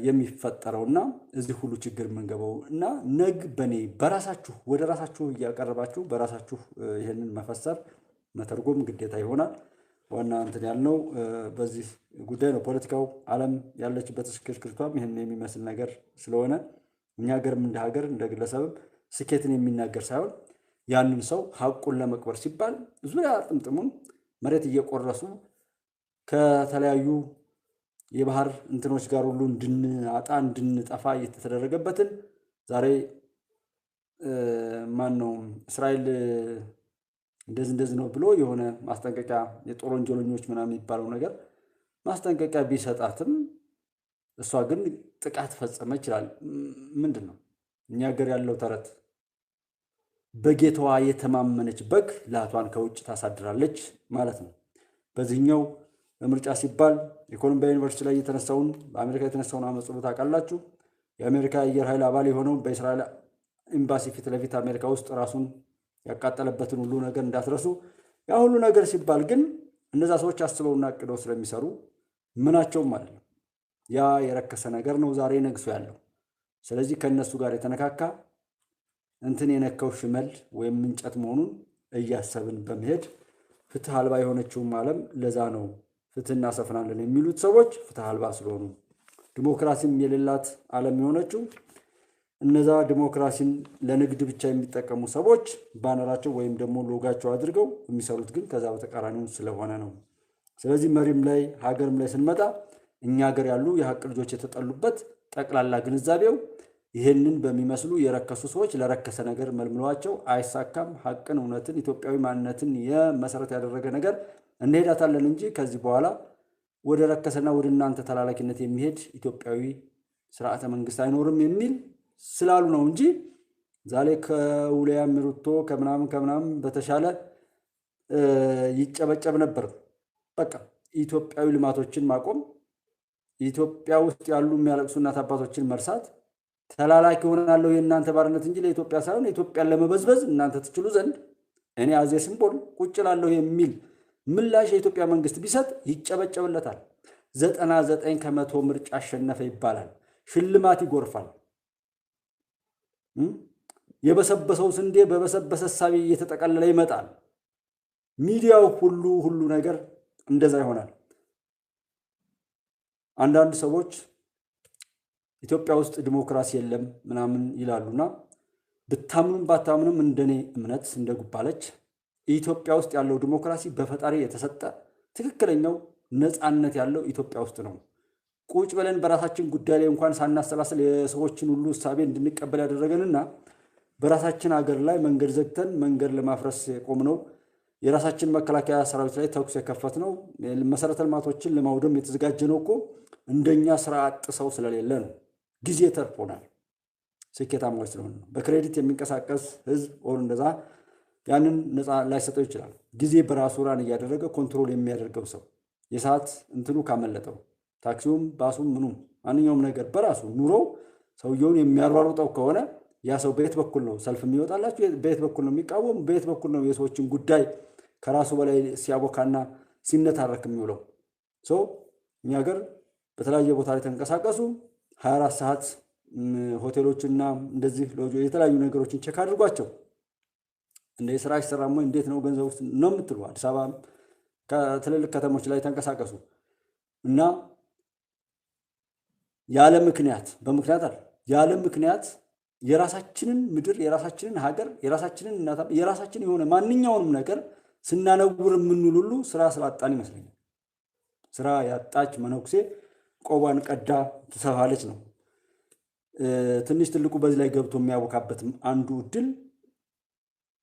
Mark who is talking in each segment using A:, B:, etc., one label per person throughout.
A: የሚፈጠረውና እዚህ ሁሉ ችግር የምንገባው እና ነግ በኔ በራሳችሁ ወደ ራሳችሁ እያቀረባችሁ በራሳችሁ ይሄንን መፈሰር መተርጎም ግዴታ ይሆናል። ዋና እንትን ያልነው በዚህ ጉዳይ ነው። ፖለቲካው ዓለም ያለችበት ሽክርክሪቷም ይሄን የሚመስል ነገር ስለሆነ እኛ ሀገርም እንደ ሀገር እንደ ግለሰብም ስኬትን የሚናገር ሳይሆን ያንን ሰው ሀቁን ለመቅበር ሲባል ዙሪያ ጥምጥሙን መሬት እየቆረሱ ከተለያዩ የባህር እንትኖች ጋር ሁሉ እንድንአጣ እንድንጠፋ እየተደረገበትን ዛሬ ማን ነው እስራኤል እንደዚህ ነው ብሎ የሆነ ማስጠንቀቂያ የጦር ወንጀለኞች ምናምን የሚባለው ነገር ማስጠንቀቂያ ቢሰጣትም እሷ ግን ጥቃት ፈጸመ ይችላል። ምንድነው እኛ ሀገር ያለው ተረት በጌታዋ የተማመነች በግ ላቷን ከውጭ ታሳድራለች ማለት ነው። በዚህኛው ምርጫ ሲባል የኮሎምቢያ ዩኒቨርሲቲ ላይ የተነሳውን በአሜሪካ የተነሳውን አመጽ ታውቃላችሁ። የአሜሪካ አየር ኃይል አባል የሆነው በእስራኤል ኤምባሲ ፊት ለፊት አሜሪካ ውስጥ ራሱን ያቃጠለበትን ሁሉ ነገር እንዳትረሱ። ያ ሁሉ ነገር ሲባል ግን እነዛ ሰዎች አስበውና አቅደው ስለሚሰሩ ምናቸውም ማለት ነው ያ የረከሰ ነገር ነው ዛሬ ነግሶ ያለው። ስለዚህ ከነሱ ጋር የተነካካ እንትን የነካው ሽመል ወይም እንጨት መሆኑን እያሰብን በመሄድ ፍትህ አልባ የሆነችውም ዓለም ለዛ ነው ፍትህ እናሰፍናለን የሚሉት ሰዎች ፍትህ አልባ ስለሆኑ ዲሞክራሲም የሌላት ዓለም የሆነችው እነዛ ዲሞክራሲን ለንግድ ብቻ የሚጠቀሙ ሰዎች ባነራቸው ወይም ደግሞ ሎጋቸው አድርገው የሚሰሩት ግን ከዛ በተቃራኒው ስለሆነ ነው። ስለዚህ መሪም ላይ ሀገርም ላይ ስንመጣ እኛ ሀገር ያሉ የሀቅ ልጆች የተጠሉበት ጠቅላላ ግንዛቤው ይሄንን በሚመስሉ የረከሱ ሰዎች ለረከሰ ነገር መልምለዋቸው አይሳካም። ሀቅን፣ እውነትን፣ ኢትዮጵያዊ ማንነትን የመሰረት ያደረገ ነገር እንሄዳታለን እንጂ ከዚህ በኋላ ወደ ረከሰና ወደ እናንተ ተላላኪነት የሚሄድ ኢትዮጵያዊ ስርዓተ መንግስት አይኖርም የሚል ስላሉ ነው እንጂ ዛሬ ከውሊያም ሩቶ ከምናምን በተሻለ ይጨበጨብ ነበር። በቃ ኢትዮጵያዊ ልማቶችን ማቆም፣ ኢትዮጵያ ውስጥ ያሉ የሚያለቅሱ እናት አባቶችን መርሳት፣ ተላላኪ ሆናለሁ የእናንተ ባርነት እንጂ ለኢትዮጵያ ሳይሆን ኢትዮጵያን ለመበዝበዝ እናንተ ትችሉ ዘንድ እኔ አዜ ሲምቦል ቁጭ ላለሁ የሚል ምላሽ የኢትዮጵያ መንግስት ቢሰጥ ይጨበጨብለታል። 99% ምርጫ አሸነፈ ይባላል። ሽልማት ይጎርፋል። የበሰበሰው ስንዴ በበሰበሰ ሳቢ እየተጠቀለለ ይመጣል። ሚዲያው ሁሉ ነገር እንደዛ ይሆናል። አንዳንድ ሰዎች ኢትዮጵያ ውስጥ ዲሞክራሲ የለም ምናምን ይላሉና ብታምኑም ባታምኑም እንደኔ እምነት እንደጉባለች ኢትዮጵያ ውስጥ ያለው ዲሞክራሲ በፈጣሪ የተሰጠ ትክክለኛው ነፃነት ያለው ኢትዮጵያ ውስጥ ነው። ቁጭ ብለን በራሳችን ጉዳይ ላይ እንኳን ሳናሰላስል የሰዎችን ሁሉ እሳቤ እንድንቀበል ያደረገንና በራሳችን ሀገር ላይ መንገድ ዘግተን መንገድ ለማፍረስ የቆምነው የራሳችን መከላከያ ሰራዊት ላይ ተኩስ የከፈትነው መሰረተ ልማቶችን ለማውደም የተዘጋጀነው እኮ እንደኛ ስራ አጥ ሰው ስለሌለ ነው። ጊዜ ተርፎናል። ስኬታማዎች ስለሆነ ነው። በክሬዲት የሚንቀሳቀስ ህዝብ ኦር እንደዛ ያንን ነፃ ላይሰጠው ይችላል። ጊዜ በራሱ ራን እያደረገ ኮንትሮል የሚያደርገው ሰው የሰዓት እንትኑ ካመለጠው ታክሲውም ባሱም ምኑም ማንኛውም ነገር በራሱ ኑሮ ሰውየውን የሚያሯሩጠው ከሆነ ያ ሰው በየት በኩል ነው ሰልፍ የሚወጣላችሁ? በየት በኩል ነው የሚቃወም? በየት በኩል ነው የሰዎችን ጉዳይ ከራሱ በላይ ሲያቦካና ሲነታረክ የሚውለው? እኛ ሀገር በተለያየ ቦታ ላይ ተንቀሳቀሱ 24 ሰዓት ሆቴሎችና እንደዚህ የተለያዩ ነገሮችን ቼክ አድርጓቸው። እንደ ስራ ይሰራም ወይ እንዴት ነው ገንዘብ ውስጥ ነው የምትሉ አዲስ አበባ ከትልልቅ ከተሞች ላይ ተንቀሳቀሱ እና ያለ ምክንያት በምክንያት አይደል ያለ ምክንያት የራሳችንን ምድር የራሳችንን ሀገር የራሳችንን እናት የራሳችን የሆነ ማንኛውንም ነገር ስናነውር የምንውል ሁሉ ስራ ስላጣን ይመስለኛል። ስራ ያጣች መነኩሴ ቆቧን ቀዳ ትሰፋለች ነው። ትንሽ ትልቁ በዚህ ላይ ገብቶ የሚያወካበትም አንዱ እድል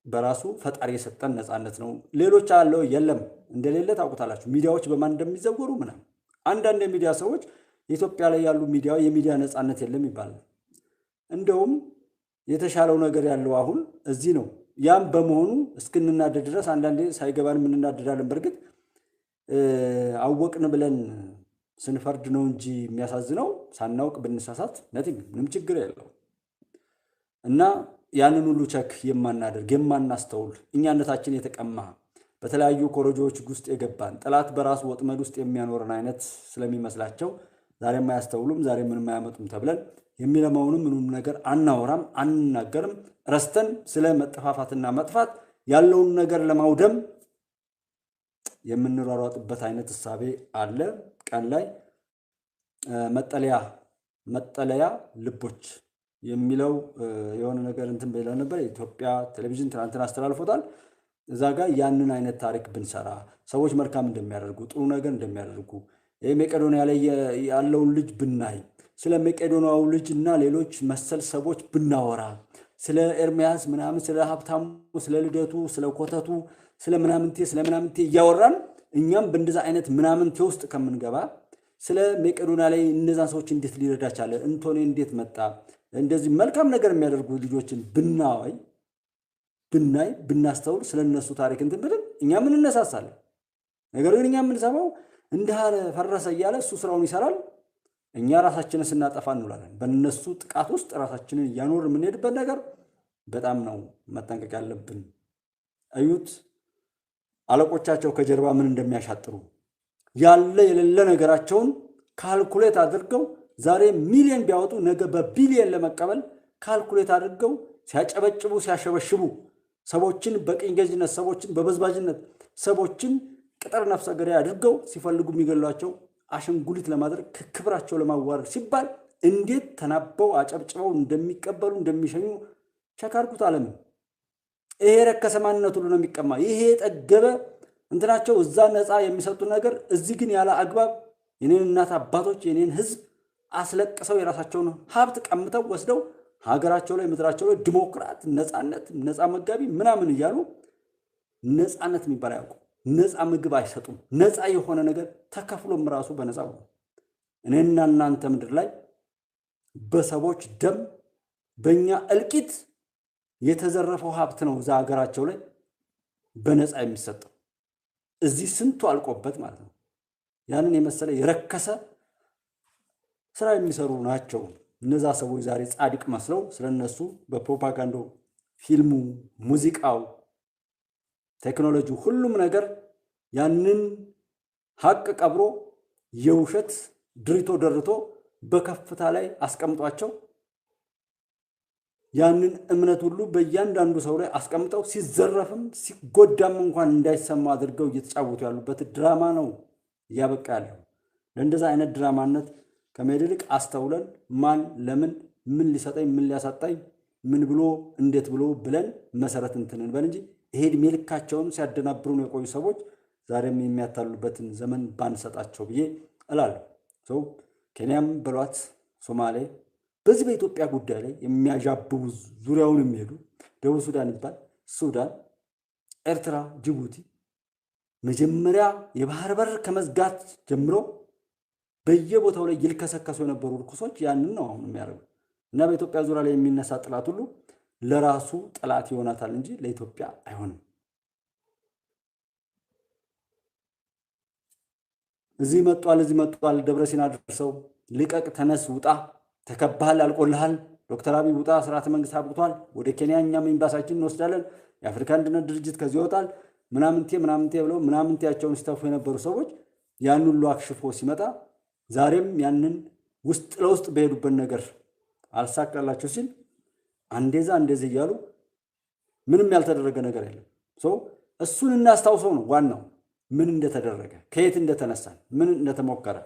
A: በራሱ ፈጣሪ የሰጠን ነፃነት ነው። ሌሎች አለው የለም እንደሌለ ታውቁታላችሁ። ሚዲያዎች በማን እንደሚዘወሩ ምናምን አንዳንድ የሚዲያ ሰዎች ኢትዮጵያ ላይ ያሉ ሚዲያ የሚዲያ ነፃነት የለም ይባላል። እንደውም የተሻለው ነገር ያለው አሁን እዚህ ነው። ያም በመሆኑ እስክንናደድ ድረስ አንዳንዴ ሳይገባን እንናደዳለን። በርግጥ አወቅን ብለን ስንፈርድ ነው እንጂ የሚያሳዝነው ሳናውቅ ብንሳሳት ምንም ችግር የለው እና ያንን ሁሉ ቸክ የማናደርግ የማናስተውል እኛነታችን የተቀማ በተለያዩ ኮረጆዎች ውስጥ የገባን ጠላት በራሱ ወጥመድ ውስጥ የሚያኖረን አይነት ስለሚመስላቸው ዛሬም አያስተውሉም፣ ዛሬ ምንም አያመጡም ተብለን የሚለማውንም ምንም ነገር አናወራም፣ አንናገርም። ረስተን ስለ መጠፋፋትና መጥፋት ያለውን ነገር ለማውደም የምንሯሯጥበት አይነት እሳቤ አለ። ቀን ላይ መጠለያ ልቦች የሚለው የሆነ ነገር እንትን ብለን ነበር። የኢትዮጵያ ቴሌቪዥን ትናንትና አስተላልፎታል። እዛ ጋር ያንን አይነት ታሪክ ብንሰራ ሰዎች መልካም እንደሚያደርጉ ጥሩ ነገር እንደሚያደርጉ መቄዶንያ ላይ ያለውን ልጅ ብናይ ስለ መቄዶንያው ልጅ እና ሌሎች መሰል ሰዎች ብናወራ ስለ ኤርሚያስ ምናምን ስለ ሀብታሙ ስለ ልደቱ ስለ ኮተቱ ስለ ምናምንቴ እያወራን እኛም በእንደዛ አይነት ምናምንቴ ውስጥ ከምንገባ ስለ መቄዶንያ ላይ እነዛን ሰዎች እንዴት ሊረዳ ቻለ፣ እንቶኔ እንዴት መጣ፣ እንደዚህ መልካም ነገር የሚያደርጉ ልጆችን ብናይ ብናስተውል ስለነሱ ታሪክ እንትን ብለን እኛም እንነሳሳለን። ነገር ግን እኛ የምንሰማው እንዲህ አለ ፈረሰ እያለ እሱ ስራውን ይሰራል፣ እኛ ራሳችንን ስናጠፋ እንውላለን። በእነሱ ጥቃት ውስጥ ራሳችንን እያኖር የምንሄድበት ነገር በጣም ነው መጠንቀቅ ያለብን። እዩት አለቆቻቸው ከጀርባ ምን እንደሚያሻጥሩ ያለ የሌለ ነገራቸውን ካልኩሌት አድርገው ዛሬ ሚሊዮን ቢያወጡ ነገ በቢሊዮን ለመቀበል ካልኩሌት አድርገው ሲያጨበጭቡ ሲያሸበሽቡ ሰዎችን በቅኝ ገዥነት ሰዎችን በበዝባዥነት ሰዎችን ቅጥር ነፍሰ ገዳይ አድርገው ሲፈልጉ የሚገሏቸው አሸንጉሊት ለማድረግ ክብራቸው ለማዋረድ ሲባል እንዴት ተናበው አጨብጭበው እንደሚቀበሉ እንደሚሸኙ ቸካርኩት። ዓለምን ይሄ ረከሰ ማንነቱ ነው የሚቀማ። ይሄ የጠገበ እንትናቸው እዛ ነፃ የሚሰጡ ነገር እዚህ ግን ያለ አግባብ የኔን እናት አባቶች የኔን ህዝብ አስለቅሰው የራሳቸውን ሀብት ቀምተው ወስደው ሀገራቸው ላይ ምድራቸው ላይ ዲሞክራት ነፃነት ነፃ መጋቢ ምናምን እያሉ ነፃነት የሚባል አያውቁ። ነፃ ምግብ አይሰጡም። ነፃ የሆነ ነገር ተከፍሎም ራሱ በነፃ ነው። እኔና እናንተ ምድር ላይ በሰዎች ደም በእኛ እልቂት የተዘረፈው ሀብት ነው እዛ ሀገራቸው ላይ በነፃ የሚሰጠው። እዚህ ስንቱ አልቆበት ማለት ነው። ያንን የመሰለ የረከሰ ስራ የሚሰሩ ናቸው እነዛ ሰዎች ዛሬ ጻድቅ መስለው ስለነሱ በፕሮፓጋንዶ ፊልሙ፣ ሙዚቃው፣ ቴክኖሎጂው ሁሉም ነገር ያንን ሀቅ ቀብሮ የውሸት ድሪቶ ደርቶ በከፍታ ላይ አስቀምጧቸው ያንን እምነት ሁሉ በእያንዳንዱ ሰው ላይ አስቀምጠው ሲዘረፍም ሲጎዳም እንኳን እንዳይሰማ አድርገው እየተጫወቱ ያሉበት ድራማ ነው እያበቃ ያለው። ለእንደዛ አይነት ድራማነት ከመሄድ ይልቅ አስተውለን ማን ለምን ምን ሊሰጠኝ ምን ሊያሳጣኝ ምን ብሎ እንዴት ብሎ ብለን መሰረት እንትንን በል እንጂ ይሄ ዕድሜ ልካቸውን ሲያደናብሩ ነው የቆዩ ሰዎች ዛሬም የሚያታሉበትን ዘመን ባንሰጣቸው ብዬ እላለሁ። ሰው ኬንያም በሏት ሶማሌ በዚህ በኢትዮጵያ ጉዳይ ላይ የሚያዣብቡ ዙሪያውን የሚሄዱ ደቡብ ሱዳን ይባል ሱዳን፣ ኤርትራ፣ ጅቡቲ መጀመሪያ የባህር በር ከመዝጋት ጀምሮ በየቦታው ላይ ይልከሰከሱ የነበሩ ርኩሶች ያንን ነው አሁን የሚያደርጉ እና በኢትዮጵያ ዙሪያ ላይ የሚነሳ ጥላት ሁሉ ለራሱ ጥላት ይሆናታል እንጂ ለኢትዮጵያ አይሆንም። እዚህ መጥቷል ደብረሲና ደርሰው ልቀቅ፣ ተነስ፣ ውጣ፣ ተከባሃል፣ አልቆልሃል፣ ዶክተር አብይ ውጣ፣ ስርዓተ መንግስት አብቅቷል፣ ወደ ኬንያ እኛም ኤምባሲያችንን እንወስዳለን፣ የአፍሪካ አንድነት ድርጅት ከዚህ ይወጣል ምናምንቴ ብለው ምናምንቴያቸውን ሲተፉ የነበሩ ሰዎች ያን ሁሉ አክሽፎ ሲመጣ ዛሬም ያንን ውስጥ ለውስጥ በሄዱበት ነገር አልሳካላቸው ሲል አንዴዛ እንደዚህ እያሉ ምንም ያልተደረገ ነገር የለም። እሱን እናስታውሰው ነው ዋናው። ምን እንደተደረገ ከየት እንደተነሳን ምን እንደተሞከረ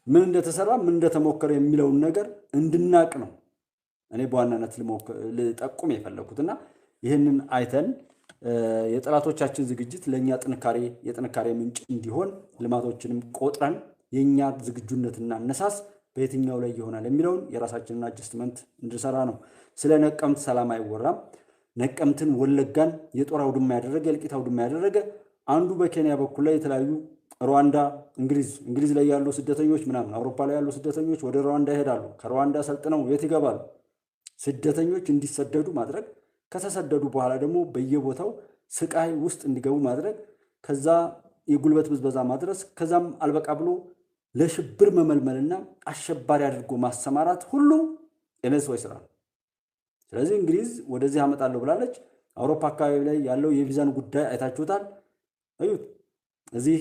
A: ምን እንደተሰራ ምን እንደተሞከረ የሚለውን ነገር እንድናቅ ነው እኔ በዋናነት ልጠቁም የፈለኩትና ይህንን አይተን የጠላቶቻችን ዝግጅት ለኛ የጥንካሬ ምንጭ እንዲሆን ልማቶችንም ቆጥረን የኛ ዝግጁነትና አነሳስ በየትኛው ላይ ይሆናል የሚለውን የራሳችንን አጀስትመንት እንድሰራ ነው። ስለ ነቀምት ሰላም አይወራም። ነቀምትን ወለጋን የጦር አውድማ ያደረገ የእልቂት አውድማ ያደረገ አንዱ በኬንያ በኩል ላይ የተለያዩ ሩዋንዳ እንግሊዝ ላይ ያሉ ስደተኞች ምናምን አውሮፓ ላይ ያሉ ስደተኞች ወደ ሩዋንዳ ይሄዳሉ። ከሩዋንዳ ሰልጥነው የት ይገባሉ? ስደተኞች እንዲሰደዱ ማድረግ፣ ከተሰደዱ በኋላ ደግሞ በየቦታው ስቃይ ውስጥ እንዲገቡ ማድረግ፣ ከዛ የጉልበት ብዝበዛ ማድረስ፣ ከዛም አልበቃ ብሎ ለሽብር መመልመልና አሸባሪ አድርጎ ማሰማራት ሁሉ የነሱ ስራ ነው። ስለዚህ እንግሊዝ ወደዚህ አመጣለሁ ብላለች። አውሮፓ አካባቢ ላይ ያለው የቪዛን ጉዳይ አይታችሁታል። እዩት። እዚህ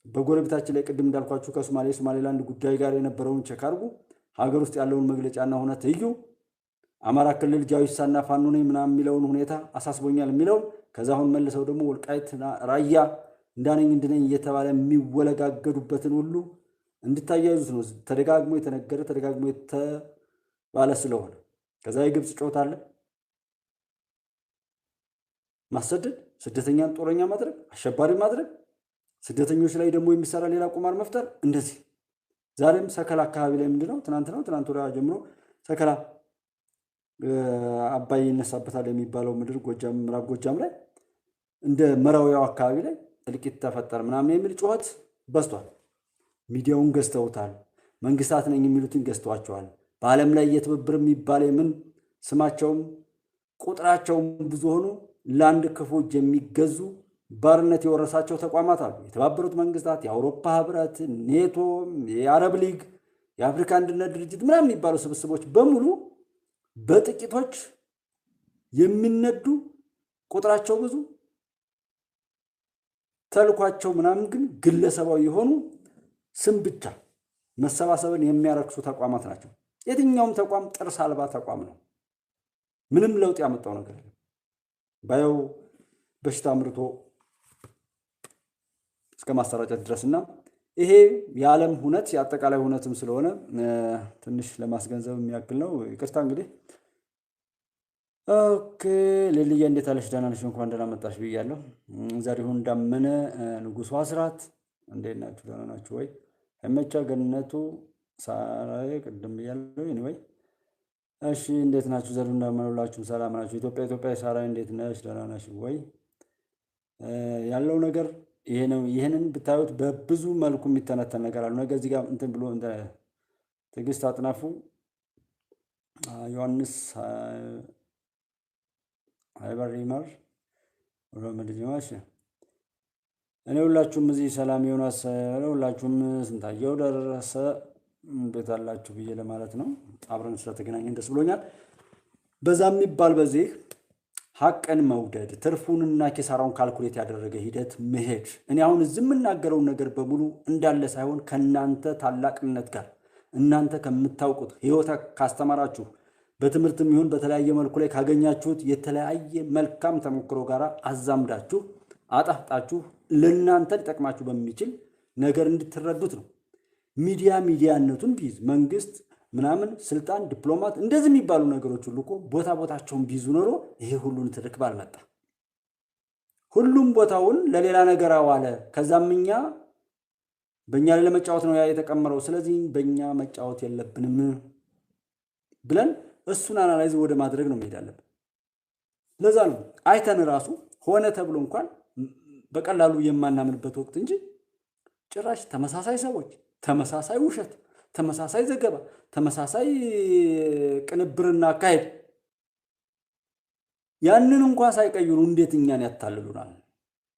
A: በጎረቤታችን ላይ ቅድም እንዳልኳችሁ ሶማሌላንድ ጉዳይ ጋር የነበረውን ቼክ አድርጉ። ሀገር ውስጥ ያለውን መግለጫና ሁነት እዩ። አማራ ክልል ጃዊሳና ፋኖ ነኝ ምናምን የሚለውን ሁኔታ አሳስቦኛል የሚለውን ከዛ አሁን መልሰው ደግሞ ወልቃይት ራያ እንዳነኝ እንድነኝ እየተባለ የሚወለጋገዱበትን ሁሉ እንድታያይዙት ነው። ተደጋግሞ የተነገረ ተደጋግሞ የተባለ ስለሆነ ከዛ የግብፅ ጮት አለ ማሰደድ፣ ስደተኛን ጦረኛ ማድረግ፣ አሸባሪ ማድረግ፣ ስደተኞች ላይ ደግሞ የሚሰራ ሌላ ቁማር መፍጠር። እንደዚህ ዛሬም ሰከላ አካባቢ ላይ ምንድነው ትናንት ወዲያ ጀምሮ ሰከላ አባይ ይነሳበታል የሚባለው ምድር ጎጃም፣ ምዕራብ ጎጃም ላይ እንደ መራዊያው አካባቢ ላይ እልቂት ተፈጠረ ምናምን የሚል ጩኸት በዝቷል። ሚዲያውን ገዝተውታል። መንግስታት ነኝ የሚሉትን ገዝተዋቸዋል። በዓለም ላይ የትብብር የሚባል የምን ስማቸውም ቁጥራቸውም ብዙ ሆኑ ለአንድ ክፉ እጅ የሚገዙ ባርነት የወረሳቸው ተቋማት አሉ። የተባበሩት መንግስታት፣ የአውሮፓ ህብረት፣ ኔቶ፣ የአረብ ሊግ፣ የአፍሪካ አንድነት ድርጅት ምናምን የሚባሉ ስብስቦች በሙሉ በጥቂቶች የሚነዱ ቁጥራቸው ብዙ ተልኳቸው ምናምን ግን ግለሰባዊ የሆኑ ስም ብቻ መሰባሰብን የሚያረክሱ ተቋማት ናቸው። የትኛውም ተቋም ጥርስ አልባ ተቋም ነው። ምንም ለውጥ ያመጣው ነገር የለም። ባየው በሽታ አምርቶ እስከ ማሰራጨት ድረስና ይሄ የዓለም ሁነት የአጠቃላይ ሁነትም ስለሆነ ትንሽ ለማስገንዘብ የሚያክል ነው። ይቅርታ እንግዲህ። ኦኬ ሌልዬ እንዴት አለሽ? ደህና ነሽ? እንኳን ደህና መጣሽ ብያለሁ። ዛሬሁን እንዳመነ ንጉሱ አስራት እንዴት ናችሁ? ደህና ናችሁ ወይ? አይመቻ ገነቱ ሳራዬ ቅድም ብያለሁ። ኤኒዌይ እሺ እንዴት ናችሁ? ዘሩ እንዳመኑላችሁ ሰላም ናችሁ? ኢትዮጵያ ሳራዬ እንዴት ነሽ? ደህና ነሽ ወይ? ያለው ነገር ይሄ ነው። ይሄንን ብታዩት በብዙ መልኩ የሚተነተን ነገር አለ። ነገ እዚህ ጋር እንትን ብሎ እንደ ትዕግስት አጥናፉ ዮሐንስ አይበሪማር ወረመድኛሽ እኔ ሁላችሁም እዚህ ሰላም ዮናስ ሁላችሁም ስንታየው ደረሰ እንዴት አላችሁ ብዬ ለማለት ነው። አብረን ስለተገናኘን ደስ ብሎኛል። በዛ የሚባል በዚህ ሐቅን መውደድ ትርፉንና ኪሳራውን ካልኩሌት ያደረገ ሂደት መሄድ እኔ አሁን እዚህ የምናገረው ነገር በሙሉ እንዳለ ሳይሆን ከናንተ ታላቅነት ጋር እናንተ ከምታውቁት ህይወት ካስተማራችሁ በትምህርትም ይሁን በተለያየ መልኩ ላይ ካገኛችሁት የተለያየ መልካም ተሞክሮ ጋር አዛምዳችሁ አጣፍጣችሁ ለናንተ ሊጠቅማችሁ በሚችል ነገር እንድትረዱት ነው። ሚዲያነቱን ቢይዝ መንግስት ምናምን ስልጣን ዲፕሎማት እንደዚህ የሚባሉ ነገሮች ሁሉ እኮ ቦታቸውን ቢይዙ ኖሮ ይሄ ሁሉን ትርክ ባልመጣ። ሁሉም ቦታውን ለሌላ ነገር አዋለ። ከዛምኛ በእኛ ላይ ለመጫወት ነው ያ የተቀመረው። ስለዚህ በእኛ መጫወት የለብንም ብለን እሱን አናላይዝ ወደ ማድረግ ነው መሄድ አለብን። ለዛ ነው አይተን ራሱ ሆነ ተብሎ እንኳን በቀላሉ የማናምንበት ወቅት እንጂ ጭራሽ ተመሳሳይ ሰዎች ተመሳሳይ ውሸት ተመሳሳይ ዘገባ ተመሳሳይ ቅንብርና አካሄድ ያንን እንኳን ሳይቀይሩ እንዴት እኛን ያታልሉናል?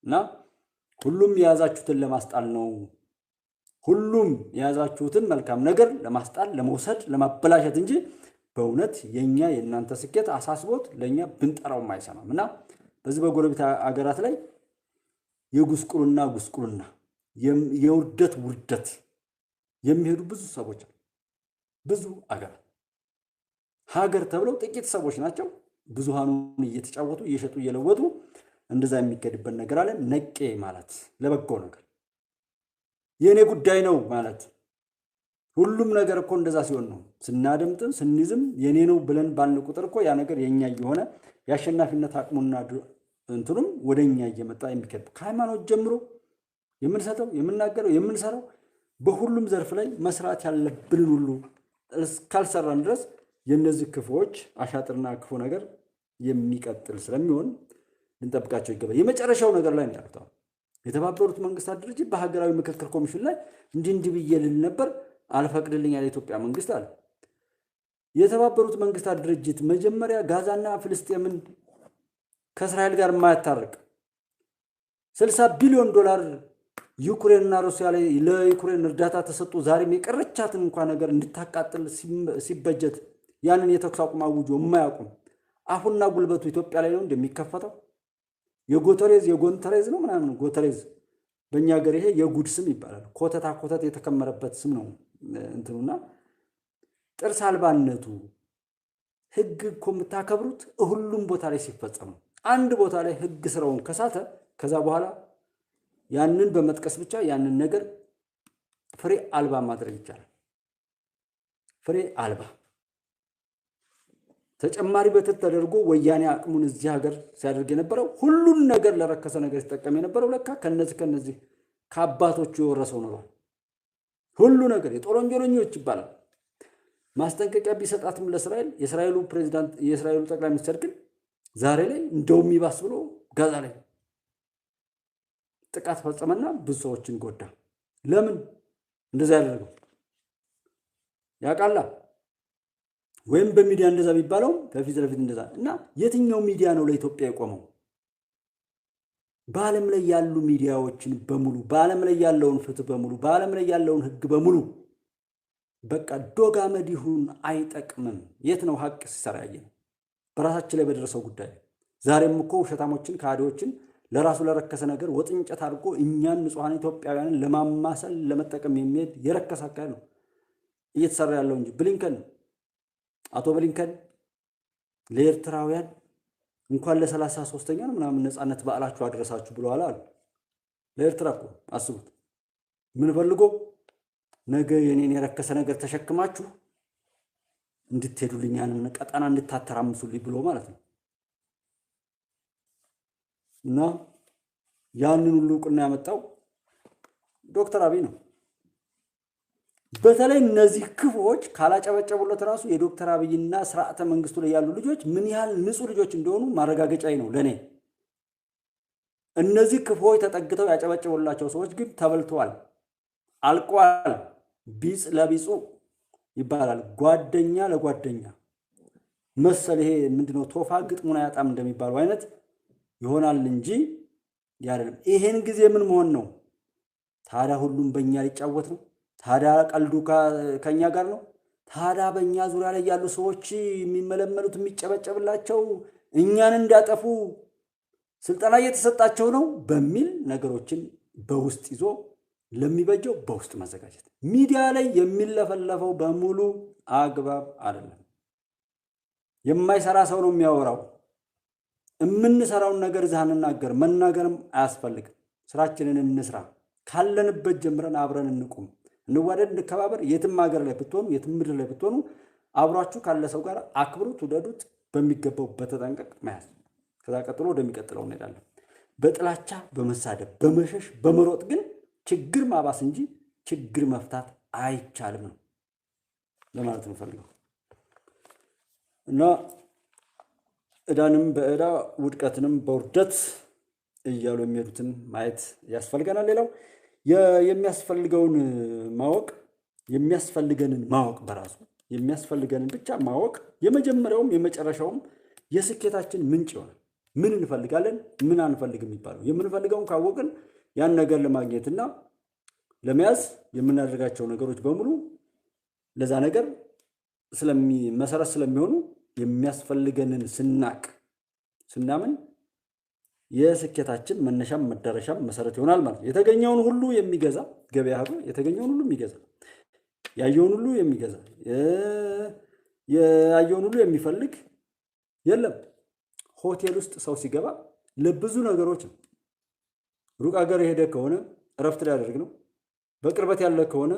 A: እና ሁሉም የያዛችሁትን ለማስጣል ነው። ሁሉም የያዛችሁትን መልካም ነገር ለማስጣል ለመውሰድ ለማበላሸት እንጂ በእውነት የኛ የእናንተ ስኬት አሳስቦት ለኛ ብንጠራውም አይሰማም። እና በዚህ በጎረቤት አገራት ላይ ጉስቁልና የውርደት ውርደት የሚሄዱ ብዙ ሰዎች ብዙ ሀገር ተብለው ጥቂት ሰዎች ናቸው ብዙሃኑን እየተጫወቱ እየሸጡ እየለወጡ እንደዛ የሚገድበት ነገር አለ። ነቄ ማለት ለበጎ ነገር የኔ ጉዳይ ነው ማለት ሁሉም ነገር እኮ እንደዛ ሲሆን ነው። ስናደምጥም ስንይዝም የኔ ነው ብለን ባልን ቁጥር እኮ ያ ነገር የኛ እየሆነ ያሸናፊነት አቅሙና እንትኑም ወደኛ እየመጣ የሚከድ ከሃይማኖት ጀምሮ የምንሰጠው የምናገረው የምንሰራው በሁሉም ዘርፍ ላይ መስራት ያለብን ሁሉ እስካልሰራን ድረስ የነዚህ ክፉዎች አሻጥርና ክፉ ነገር የሚቀጥል ስለሚሆን ልንጠብቃቸው ይገባል። የመጨረሻው ነገር ላይ ነው የተባበሩት መንግስታት ድርጅት በሀገራዊ ምክክር ኮሚሽን ላይ እንዲህ ብዬ ልል ነበር አልፈቅድልኝ ያለ ኢትዮጵያ መንግስት አለ። የተባበሩት መንግስታት ድርጅት መጀመሪያ ጋዛና ፍልስጤምን ከእስራኤል ጋር የማያታርቅ 60 ቢሊዮን ዶላር ዩክሬንና ሩሲያ ላይ ለዩክሬን እርዳታ ተሰጥቶ ዛሬም የቀረቻትን እንኳን ነገር እንድታቃጥል ሲበጀት ያንን የተኩስ አቁም አውጆ የማያውቁም አፉና ጉልበቱ ኢትዮጵያ ላይ ነው እንደሚከፈተው የጎንተሬዝ ነው ምናምን ጎተሬዝ በእኛ ሀገር ይሄ የጉድ ስም ይባላል። ኮተታ ኮተት የተከመረበት ስም ነው እንትኑና ጥርስ አልባነቱ ህግ እኮ የምታከብሩት ሁሉም ቦታ ላይ ሲፈጸም ነው። አንድ ቦታ ላይ ህግ ስራውን ከሳተ ከዛ በኋላ ያንን በመጥቀስ ብቻ ያንን ነገር ፍሬ አልባ ማድረግ ይቻላል። ፍሬ አልባ ተጨማሪ በትር ተደርጎ ወያኔ አቅሙን እዚህ ሀገር ሲያደርግ የነበረው ሁሉን ነገር ለረከሰ ነገር ሲጠቀም የነበረው ለካ ከነዚህ ከአባቶቹ የወረሰው ነው። ሁሉ ነገር የጦር ወንጀለኞች ይባላል። ማስጠንቀቂያ ቢሰጣትም ለእስራኤል የእስራኤሉ ፕሬዝዳንት የእስራኤሉ ጠቅላይ ሚኒስትር ግን ዛሬ ላይ እንደውም ይባስ ብሎ ጋዛ ላይ ጥቃት ፈጸመና ብዙ ሰዎችን ጎዳ። ለምን እንደዛ ያደረገው ያውቃላ? ወይም በሚዲያ እንደዛ ቢባለው ከፊት ለፊት እንደዛ እና የትኛው ሚዲያ ነው ለኢትዮጵያ የቆመው? በዓለም ላይ ያሉ ሚዲያዎችን በሙሉ በዓለም ላይ ያለውን ፍትህ በሙሉ በዓለም ላይ ያለውን ህግ በሙሉ በቃ ዶግ አመድ ይሁን አይጠቅምም። የት ነው ሀቅ ሲሰራ ያየነው? በራሳችን ላይ በደረሰው ጉዳይ ዛሬም እኮ ውሸታሞችን ከሃዲዎችን ለራሱ ለረከሰ ነገር ወጥንጨት አድርጎ እኛን ንጹሐን ኢትዮጵያውያንን ለማማሰል ለመጠቀም የሚሄድ የረከሰ አካል ነው እየተሰራ ያለው እንጂ አቶ ብሊንከን ለኤርትራውያን እንኳን ለ33ኛ ምናምን ነፃነት በዓላችሁ አድረሳችሁ ብለዋል አሉ። ለኤርትራ እኮ አስቡት። ምን ፈልጎ ነገ የኔን የረከሰ ነገር ተሸክማችሁ እንድትሄዱልኝ ያንን ቀጠና እንድታተራምሱልኝ ብሎ ማለት ነው። እና ያንን ሁሉ ዕውቅና ያመጣው ዶክተር አብይ ነው። በተለይ እነዚህ ክፉዎች ካላጨበጨቡለት ራሱ የዶክተር አብይና ስርዓተ መንግስቱ ላይ ያሉ ልጆች ምን ያህል ንጹህ ልጆች እንደሆኑ ማረጋገጫይ ነው ለኔ። እነዚህ ክፉዎች ተጠግተው ያጨበጨቡላቸው ሰዎች ግን ተበልተዋል፣ አልቋል። ቢጽ ለቢጹ ይባላል። ጓደኛ ለጓደኛ መሰል ይሄ ምንድነው ቶፋ ግጥሙን አያጣም እንደሚባለው አይነት ይሆናል እንጂ ያለም። ይሄን ጊዜ ምን መሆን ነው ታዲያ? ሁሉም በእኛ ሊጫወት ነው ታዲያ? ቀልዱ ከኛ ጋር ነው ታዲያ? በእኛ ዙሪያ ላይ ያሉ ሰዎች የሚመለመሉት የሚጨበጨብላቸው እኛን እንዲያጠፉ ስልጠና እየተሰጣቸው ነው በሚል ነገሮችን በውስጥ ይዞ ለሚበጀው በውስጥ ማዘጋጀት። ሚዲያ ላይ የሚለፈለፈው በሙሉ አግባብ አይደለም። የማይሰራ ሰው ነው የሚያወራው። የምንሰራውን ነገር ዛንናገር መናገርም አያስፈልግም። ስራችንን እንስራ። ካለንበት ጀምረን አብረን እንቁም፣ እንዋደድ፣ እንከባበር። የትም ሀገር ላይ ብትሆኑ የትም ምድር ላይ ብትሆኑ አብሯችሁ ካለ ሰው ጋር አክብሩት፣ ውደዱት፣ በሚገባው በተጠንቀቅ መያዝ። ከዛ ቀጥሎ ወደሚቀጥለው እንሄዳለን። በጥላቻ በመሳደብ በመሸሽ በመሮጥ ግን ችግር ማባስ እንጂ ችግር መፍታት አይቻልም ነው ለማለት ነው ፈልገው እና እዳንም በእዳ ውድቀትንም በውርደት እያሉ የሚሄዱትን ማየት ያስፈልገናል። ሌላው የሚያስፈልገውን ማወቅ የሚያስፈልገንን ማወቅ በራሱ የሚያስፈልገንን ብቻ ማወቅ የመጀመሪያውም የመጨረሻውም የስኬታችን ምንጭ ይሆናል። ምን እንፈልጋለን ምን አንፈልግም የሚባለው የምንፈልገውን ካወቅን ያን ነገር ለማግኘትና ለመያዝ የምናደርጋቸው ነገሮች በሙሉ ለዛ ነገር መሰረት ስለሚሆኑ የሚያስፈልገንን ስናምን የስኬታችን መነሻም መዳረሻም መሰረት ይሆናል ማለት ነው። የተገኘውን ሁሉ የሚገዛ ገበያ ሄዶ የተገኘውን ሁሉ የሚገዛ ያየውን ሁሉ የሚገዛ ያየውን ሁሉ የሚፈልግ የለም። ሆቴል ውስጥ ሰው ሲገባ ለብዙ ነገሮች ነው። ሩቅ ሀገር የሄደ ከሆነ እረፍት ሊያደርግ ነው። በቅርበት ያለ ከሆነ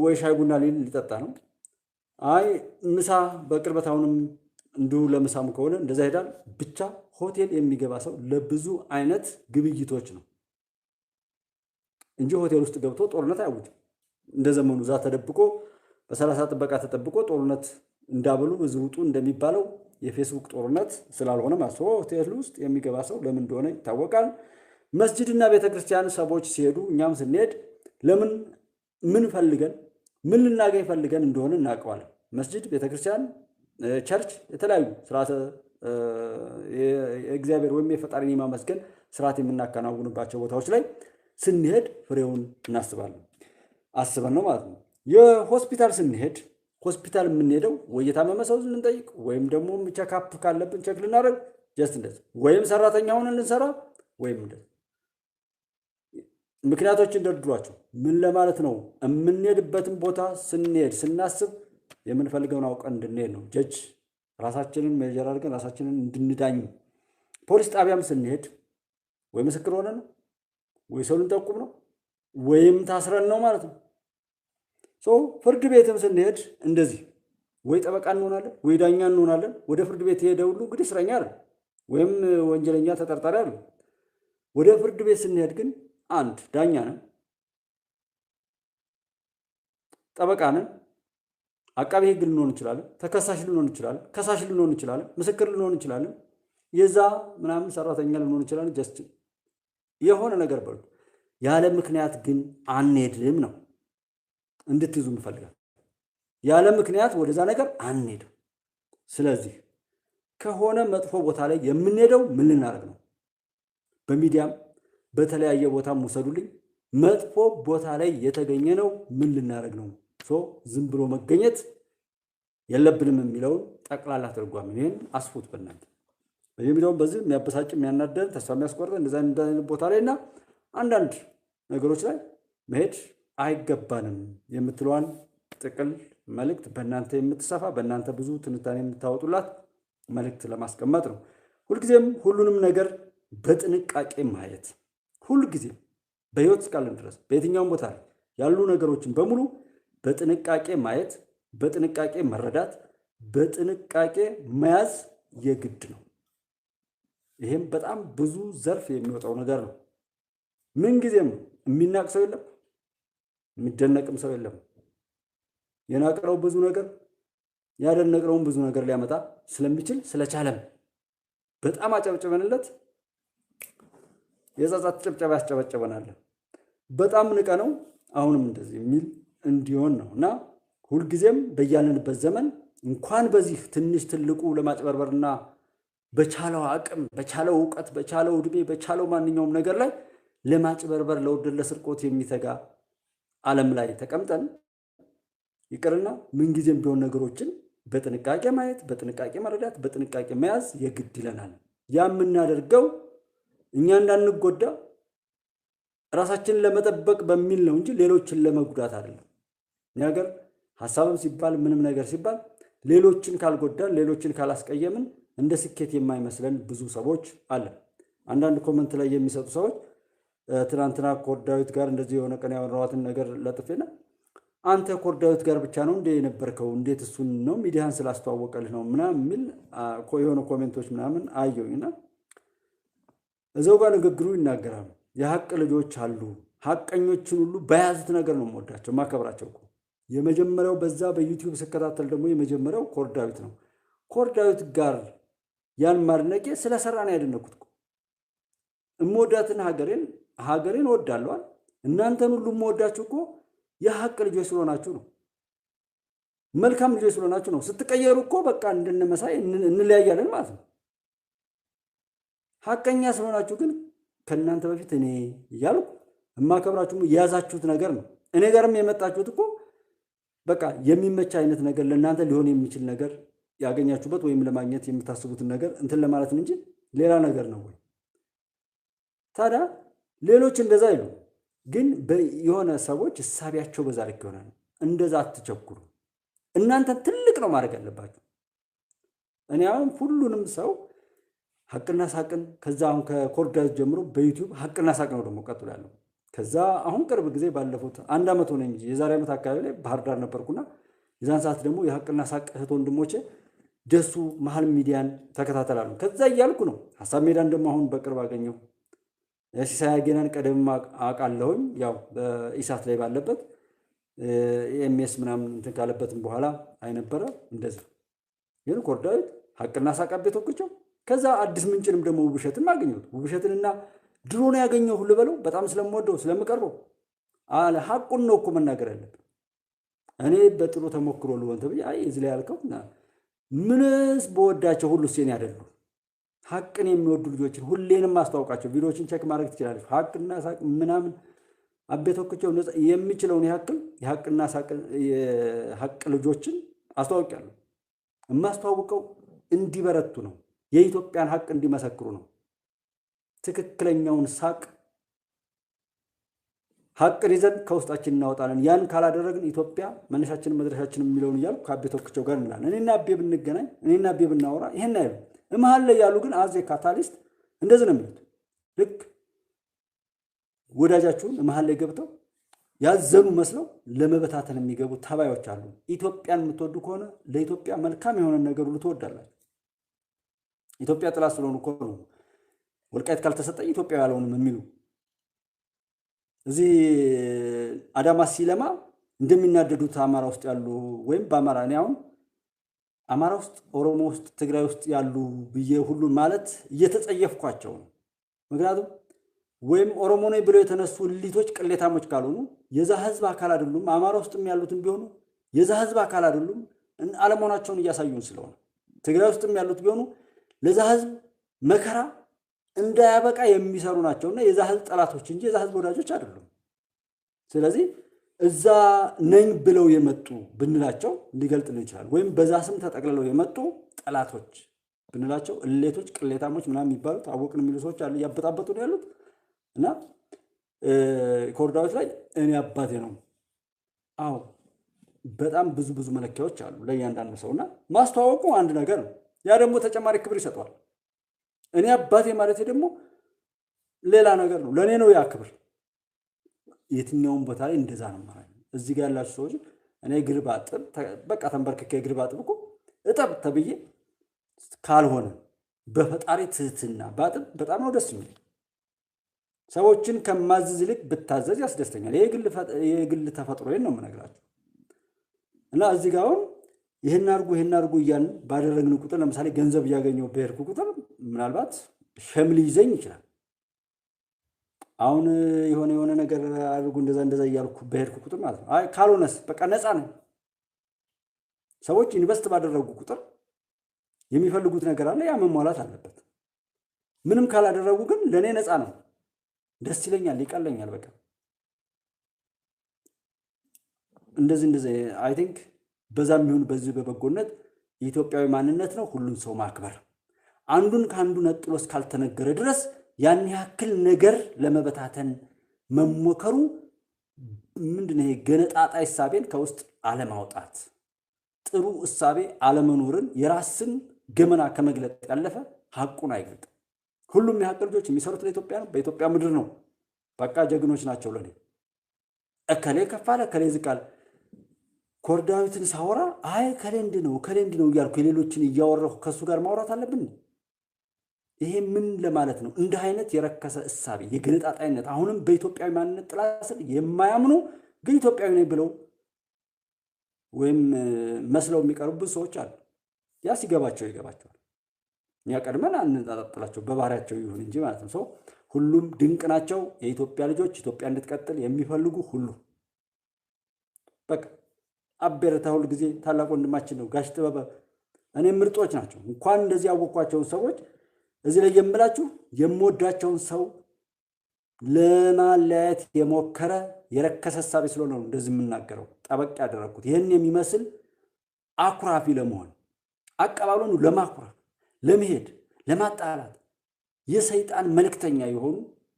A: ወይ ሻይ ቡና ሊጠጣ ነው። አይ ምሳ በቅርበት አሁንም እንዲሁ ለምሳም ከሆነ እንደዛ ሄዳል። ብቻ ሆቴል የሚገባ ሰው ለብዙ አይነት ግብይቶች ነው እንጂ ሆቴል ውስጥ ገብቶ ጦርነት አያውጅም። እንደ ዘመኑ እዛ ተደብቆ በ30 ጥበቃ ተጠብቆ ጦርነት እንዳበሉ ዝውጡ እንደሚባለው የፌስቡክ ጦርነት ስላልሆነ ማለት ሆቴል ውስጥ የሚገባ ሰው ለምን እንደሆነ ይታወቃል። መስጂድና ቤተክርስቲያን ሰዎች ሲሄዱ እኛም ስንሄድ ለምን ምን ፈልገን ምን ልናገኝ ፈልገን እንደሆነ እናውቀዋለን። መስጂድ፣ ቤተክርስቲያን፣ ቸርች የተለያዩ ስርዓተ የእግዚአብሔር ወይም የፈጣሪን የማመስገን ስርዓት የምናከናውንባቸው ቦታዎች ላይ ስንሄድ ፍሬውን እናስባለን። አስበን ነው ማለት ነው። የሆስፒታል ስንሄድ ሆስፒታል የምንሄደው ወይ የታመመ ሰው ልንጠይቅ ወይም ደግሞ ቼክአፕ ካለብን ቼክ ልናደርግ ጀስት እንደዚህ ወይም ሰራተኛ ሆነን ልንሰራ ወይም እንደዚህ ምክንያቶች እንደድሯቸው ምን ለማለት ነው? የምንሄድበትን ቦታ ስንሄድ ስናስብ የምንፈልገውን አውቀን እንድንሄድ ነው። ጀጅ ራሳችንን ሜጀር አድርገን ራሳችንን እንድንዳኝ። ፖሊስ ጣቢያም ስንሄድ ወይ ምስክር ሆነን ነው ወይ ሰው ልንጠቁም ነው ወይም ታስረን ነው ማለት ነው። ፍርድ ቤትም ስንሄድ እንደዚህ ወይ ጠበቃ እንሆናለን ወይ ዳኛ እንሆናለን። ወደ ፍርድ ቤት የሄደ ሁሉ እንግዲህ እስረኛ አይደል ወይም ወንጀለኛ ተጠርጣሪ አይደል። ወደ ፍርድ ቤት ስንሄድ ግን አንድ ዳኛ ነን፣ ጠበቃ ነን፣ አቃቤ ሕግ ልንሆን እንችላለን፣ ተከሳሽ ልንሆን እንችላለን፣ ከሳሽ ልንሆን እንችላለን፣ ምስክር ልንሆን እንችላለን፣ የዛ ምናምን ሰራተኛ ልንሆን እንችላለን። ጀስት የሆነ ነገር በሉ። ያለ ምክንያት ግን አንሄድም ነው እንድትይዙ እንፈልጋለን። ያለ ምክንያት ወደዛ ነገር አንሄድም። ስለዚህ ከሆነ መጥፎ ቦታ ላይ የምንሄደው ምን ልናደርግ ነው? በሚዲያም በተለያየ ቦታም ውሰዱልኝ፣ መጥፎ ቦታ ላይ የተገኘ ነው ምን ልናደርግ ነው? ዝም ብሎ መገኘት የለብንም የሚለውን ጠቅላላ ትርጓሜ ይህን አስፉት በእናንተ በየሚዲያውም በዚህ የሚያበሳጭ የሚያናደን ተስፋ የሚያስቆርጠን እንደዛ አይነት ቦታ ላይ እና አንዳንድ ነገሮች ላይ መሄድ አይገባንም የምትለዋን ጥቅል መልእክት በእናንተ የምትሰፋ በእናንተ ብዙ ትንታኔ የምታወጡላት መልእክት ለማስቀመጥ ነው። ሁልጊዜም ሁሉንም ነገር በጥንቃቄ ማየት፣ ሁልጊዜም በህይወት እስካለን ድረስ በየትኛውም ቦታ ላይ ያሉ ነገሮችን በሙሉ በጥንቃቄ ማየት፣ በጥንቃቄ መረዳት፣ በጥንቃቄ መያዝ የግድ ነው። ይሄም በጣም ብዙ ዘርፍ የሚወጣው ነገር ነው። ምን ጊዜም የሚናቅ ሰው የለም፣ የሚደነቅም ሰው የለም። የናቀረው ብዙ ነገር ያደነቅረውን ብዙ ነገር ሊያመጣ ስለሚችል ስለቻለም በጣም አጨብጭበንለት የጸጸት ጭብጨባ ያስጨበጨበናል። በጣም ንቀ ነው አሁንም እንደዚህ የሚል እንዲሆን ነው እና ሁልጊዜም በያለንበት ዘመን እንኳን በዚህ ትንሽ ትልቁ ለማጭበርበርና በቻለው አቅም በቻለው እውቀት በቻለው ዕድሜ በቻለው ማንኛውም ነገር ላይ ለማጭበርበር ለውርደት ለስርቆት የሚተጋ ዓለም ላይ ተቀምጠን ይቅርና ምንጊዜም ቢሆን ነገሮችን በጥንቃቄ ማየት፣ በጥንቃቄ መረዳት፣ በጥንቃቄ መያዝ የግድ ይለናል። ያ የምናደርገው እኛ እንዳንጎዳ ራሳችንን ለመጠበቅ በሚል ነው እንጂ ሌሎችን ለመጉዳት አይደለም። እኛ ሀገር ሀሳብም ሲባል ምንም ነገር ሲባል ሌሎችን ካልጎዳን ሌሎችን ካላስቀየምን እንደ ስኬት የማይመስለን ብዙ ሰዎች አለ። አንዳንድ ኮመንት ላይ የሚሰጡ ሰዎች ትናንትና ኮርዳዊት ጋር እንደዚህ የሆነ ቀን ያወራዋትን ነገር ለጥፌና አንተ ኮርዳዊት ጋር ብቻ ነው እንደ የነበርከው እንዴት እሱን ነው ሚዲያን ስላስተዋወቀልህ ነው ምናምን የሚል የሆነ ኮሜንቶች ምናምን አየሁኝና እዛው ጋር ንግግሩ ይናገራሉ። የሀቅ ልጆች አሉ። ሀቀኞችን ሁሉ በያዙት ነገር ነው የምወዳቸው ማከብራቸው እኮ። የመጀመሪያው በዛ በዩቲዩብ ስከታተል ደግሞ የመጀመሪያው ኮርዳዊት ነው። ኮርዳዊት ጋር ያን ማድነቄ ስለሰራ ነው ያደነኩት እኮ። እምወዳትን ሀገሬን እወዳለዋል። እናንተን ሁሉ የምወዳችሁ እኮ የሀቅ ልጆች ስለሆናችሁ ነው። መልካም ልጆች ስለሆናችሁ ነው። ስትቀየሩ እኮ በቃ እንድንመሳይ እንለያያለን ማለት ነው። ሀቀኛ ስለሆናችሁ ግን ከእናንተ በፊት እኔ እያልኩ የማከብራችሁ የያዛችሁት ነገር ነው። እኔ ጋርም የመጣችሁት እኮ በቃ የሚመች አይነት ነገር ለእናንተ ሊሆን የሚችል ነገር ያገኛችሁበት ወይም ለማግኘት የምታስቡትን ነገር እንትን ለማለት እንጂ ሌላ ነገር ነው ወይ? ታዲያ ሌሎች እንደዛ ይሉ ግን የሆነ ሰዎች እሳቢያቸው በዛ ልክ ይሆናል። እንደዛ አትቸኩሩ። እናንተ ትልቅ ነው ማድረግ ያለባችሁ። እኔ አሁን ሁሉንም ሰው ሀቅና ሳቅን ከዛ አሁን ከኮርዳዊት ጀምሮ በዩቲዩብ ሀቅና ሳቅ ነው ደግሞ ቀጥሎ ያለው። ከዛ አሁን ቅርብ ጊዜ ባለፉት 1 ዓመት ሆነ እንጂ የዛሬ ዓመት አካባቢ ላይ ባህር ዳር ነበርኩና የዛን ሰዓት ደግሞ የሀቅና ሳቅ እህት ወንድሞቼ ደሱ መሀል ሚዲያን ተከታተላሉ። ከዛ እያልኩ ነው ሀሳብ ሜዳን ደግሞ አሁን በቅርብ አገኘው። የሲሳይ አጌናን ቀደም አውቃለሁኝ ያው በኢሳት ላይ ባለበት ኤምኤስ ምናምን እንትን ካለበትም በኋላ አይነበረ እንደዚህ ግን ኮርዳዊት ሀቅና ሳቅ ቤት ወቅቸው። ከዛ አዲስ ምንጭንም ደግሞ ውብሸትን አገኘሁት። ውብሸትንና ድሮ ነው ያገኘው ሁሉ በለው በጣም ስለምወደው ስለምቀርበው አለ ሀቁን ነው እኮ መናገር ያለብን። እኔ በጥሩ ተሞክሮ ልወንተ ብዬ አይ እዚህ ላይ ያልከው ምንስ በወዳቸው ሁሉ ሲኔ ያደሉ ሀቅን የሚወዱ ልጆችን ሁሌንም አስተዋውቃቸው። ቪዲዮዎችን ቼክ ማድረግ ትችላለች። ሀቅና ሳቅ ምናምን አቤቶክቸው የሚችለውን የሀቅና ሳቅ የሀቅ ልጆችን አስተዋውቂያለሁ። የማስተዋውቀው እንዲበረቱ ነው። የኢትዮጵያን ሀቅ እንዲመሰክሩ ነው። ትክክለኛውን ሳቅ ሀቅን ይዘን ከውስጣችን እናወጣለን። ያን ካላደረግን ኢትዮጵያ መነሻችን መድረሻችን የሚለውን እያሉ ከአቤ ተወክቸው ጋር እንላለን። እኔና አቤ ብንገናኝ እኔና አቤ ብናወራ ይሄን አይሉ መሀል ላይ ያሉ ግን አዜ ካታሊስት እንደዚህ ነው የሚሉት። ልክ ወዳጃችሁን መሀል ላይ ገብተው ያዘኑ መስለው ለመበታተን የሚገቡ ተባዮች አሉ። ኢትዮጵያን የምትወዱ ከሆነ ለኢትዮጵያ መልካም የሆነ ነገር ሁሉ ትወዳላችሁ። ኢትዮጵያ ጥላ ስለሆኑ እኮ ነው ወልቃይት ካልተሰጠኝ ኢትዮጵያ ያለውንም የሚሉ እዚህ አዳማ ሲለማ እንደሚናደዱት አማራ ውስጥ ያሉ ወይም በአማራ እኔ አሁን አማራ ውስጥ ኦሮሞ ውስጥ ትግራይ ውስጥ ያሉ ብዬ ሁሉ ማለት እየተጸየፍኳቸው ነው። ምክንያቱም ወይም ኦሮሞ ነኝ ብለው የተነሱ እሊቶች ቅሌታሞች ካልሆኑ የዛ ህዝብ አካል አይደሉም። አማራ ውስጥም ያሉትም ቢሆኑ የዛ ህዝብ አካል አይደሉም፣ አለመሆናቸውን እያሳዩን ስለሆነ ትግራይ ውስጥም ያሉት ቢሆኑ ለዛ ህዝብ መከራ እንዳያበቃ የሚሰሩ ናቸውና የዛ ህዝብ ጠላቶች እንጂ የዛ ህዝብ ወዳጆች አይደሉም። ስለዚህ እዛ ነኝ ብለው የመጡ ብንላቸው ሊገልጥልን ይችላል። ወይም በዛ ስም ተጠቅልለው የመጡ ጠላቶች ብንላቸው እሌቶች፣ ቅሌታሞች ምናምን የሚባሉት አወቅን የሚሉ ሰዎች አሉ፣ እያበጣበጡ ነው ያሉት። እና ኮርዳዎች ላይ እኔ አባቴ ነው። አዎ በጣም ብዙ መለኪያዎች አሉ ለእያንዳንዱ ሰውና ማስተዋወቁ አንድ ነገር ነው። ያ ደግሞ ተጨማሪ ክብር ይሰጠዋል። እኔ አባቴ ማለት ደግሞ ሌላ ነገር ነው። ለእኔ ነው ያ ክብር። የትኛውም ቦታ ላይ እንደዛ ነው ማለት ነው። እዚህ ጋር ያላችሁ ሰዎች እኔ እግር ባጥብ በቃ ተንበርክኬ እግር ባጥብ እኮ እጠብ ተብዬ ካልሆነ በፈጣሪ ትህትና ባጥብ በጣም ነው ደስ የሚል። ሰዎችን ከማዝዝ ይልቅ ብታዘዝ ያስደስተኛል። የግል ተፈጥሮዬን ነው የምነግራችሁ። እና እዚህ ጋር አሁን ይሄን አድርጉ እያልን ባደረግን ቁጥር ለምሳሌ ገንዘብ እያገኘሁ በሄድኩ ቁጥር ምናልባት ሸም ሊይዘኝ ይችላል። አሁን የሆነ ነገር አድርጉ እንደዛ እያልኩ በሄድኩ ቁጥር ማለት ነው። አይ ካልሆነስ በቃ ነፃ ነኝ። ሰዎች ኢንቨስት ባደረጉ ቁጥር የሚፈልጉት ነገር አለ፣ ያ መሟላት አለበት። ምንም ካላደረጉ ግን ለእኔ ነፃ ነው፣ ደስ ይለኛል፣ ይቀለኛል። በቃ እንደዚህ አይ ቲንክ በዛም ይሁን በዚህ በበጎነት የኢትዮጵያዊ ማንነት ነው ሁሉን ሰው ማክበር። አንዱን ከአንዱ ነጥሎ እስካልተነገረ ድረስ ያን ያክል ነገር ለመበታተን መሞከሩ ምንድነው? ገነጣጣ እሳቤን ከውስጥ አለማውጣት፣ ጥሩ እሳቤ አለመኖርን፣ የራስን ገመና ከመግለጥ ያለፈ ሐቁን አይገልጥም። ሁሉም የሐቅ ልጆች የሚሰሩት ለኢትዮጵያ ነው፣ በኢትዮጵያ ምድር ነው። በቃ ጀግኖች ናቸው። ለኔ እከሌ ከፋለ እከሌ ዝቃል ኮርዳዊትን ሳወራ አይ ከሌ እንዲህ ነው እያልኩ የሌሎችን እያወራሁ ከሱ ጋር ማውራት አለብን? ይሄ ምን ለማለት ነው? እንዲህ አይነት የረከሰ እሳቤ የገነጣጣይነት አሁንም በኢትዮጵያዊ ማንነት ጥላ ስር የማያምኑ ግን ኢትዮጵያዊ ነኝ ብለው ወይም መስለው የሚቀርቡ ሰዎች አሉ። ያ ሲገባቸው ይገባቸዋል። እኛ ቀድመን አንጣጣላቸው በባህሪያቸው ይሁን እንጂ ማለት ነው። ሰው ሁሉም ድንቅ ናቸው። የኢትዮጵያ ልጆች ኢትዮጵያ እንድትቀጥል የሚፈልጉ ሁሉ በቃ አቤረታ ሁል ጊዜ ታላቅ ወንድማችን ነው። ጋሽ ጥበበ እኔ ምርጦች ናቸው። እንኳን እንደዚህ ያወቅኳቸውን ሰዎች እዚህ ላይ የምላችሁ የምወዳቸውን ሰው ለማለያየት የሞከረ የረከሰ ሐሳብ ስለሆነ ነው እንደዚህ የምናገረው። ጠበቅ ያደረኩት ይህን የሚመስል አኩራፊ ለመሆን አቀባበሉን ለማኩራፍ ለመሄድ ለማጣላት የሰይጣን መልእክተኛ የሆኑ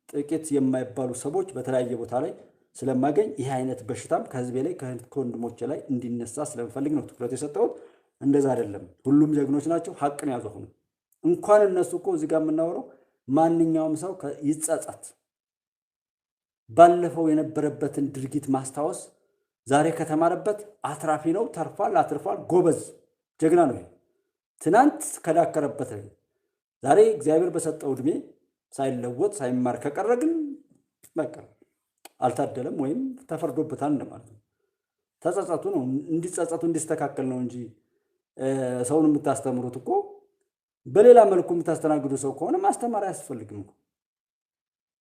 A: ጥቂት የማይባሉ ሰዎች በተለያየ ቦታ ላይ ስለማገኝ ይህ አይነት በሽታም ከህዝቤ ላይ ከወንድሞቼ ላይ እንዲነሳ ስለምፈልግ ነው ትኩረት የሰጠሁት። እንደዛ አይደለም። ሁሉም ጀግኖች ናቸው። ሐቅን ያዘሁ ነው። እንኳን እነሱ እኮ እዚህ ጋር የምናወራው ማንኛውም ሰው ይጸጸት። ባለፈው የነበረበትን ድርጊት ማስታወስ ዛሬ ከተማረበት አትራፊ ነው። ተርፏል፣ አትርፏል። ጎበዝ ጀግና ነው። ትናንት ከዳከረበት ዛሬ እግዚአብሔር በሰጠው ዕድሜ ሳይለወጥ ሳይማር ከቀረ ግን በቃ አልታደለም ወይም ተፈርዶበታል እንደማለት ነው። ተጸጸቱ ነው እንዲጸጸቱ እንዲስተካከል ነው እንጂ ሰውን የምታስተምሩት እኮ በሌላ መልኩ የምታስተናግዱ ሰው ከሆነ ማስተማር አያስፈልግም እኮ።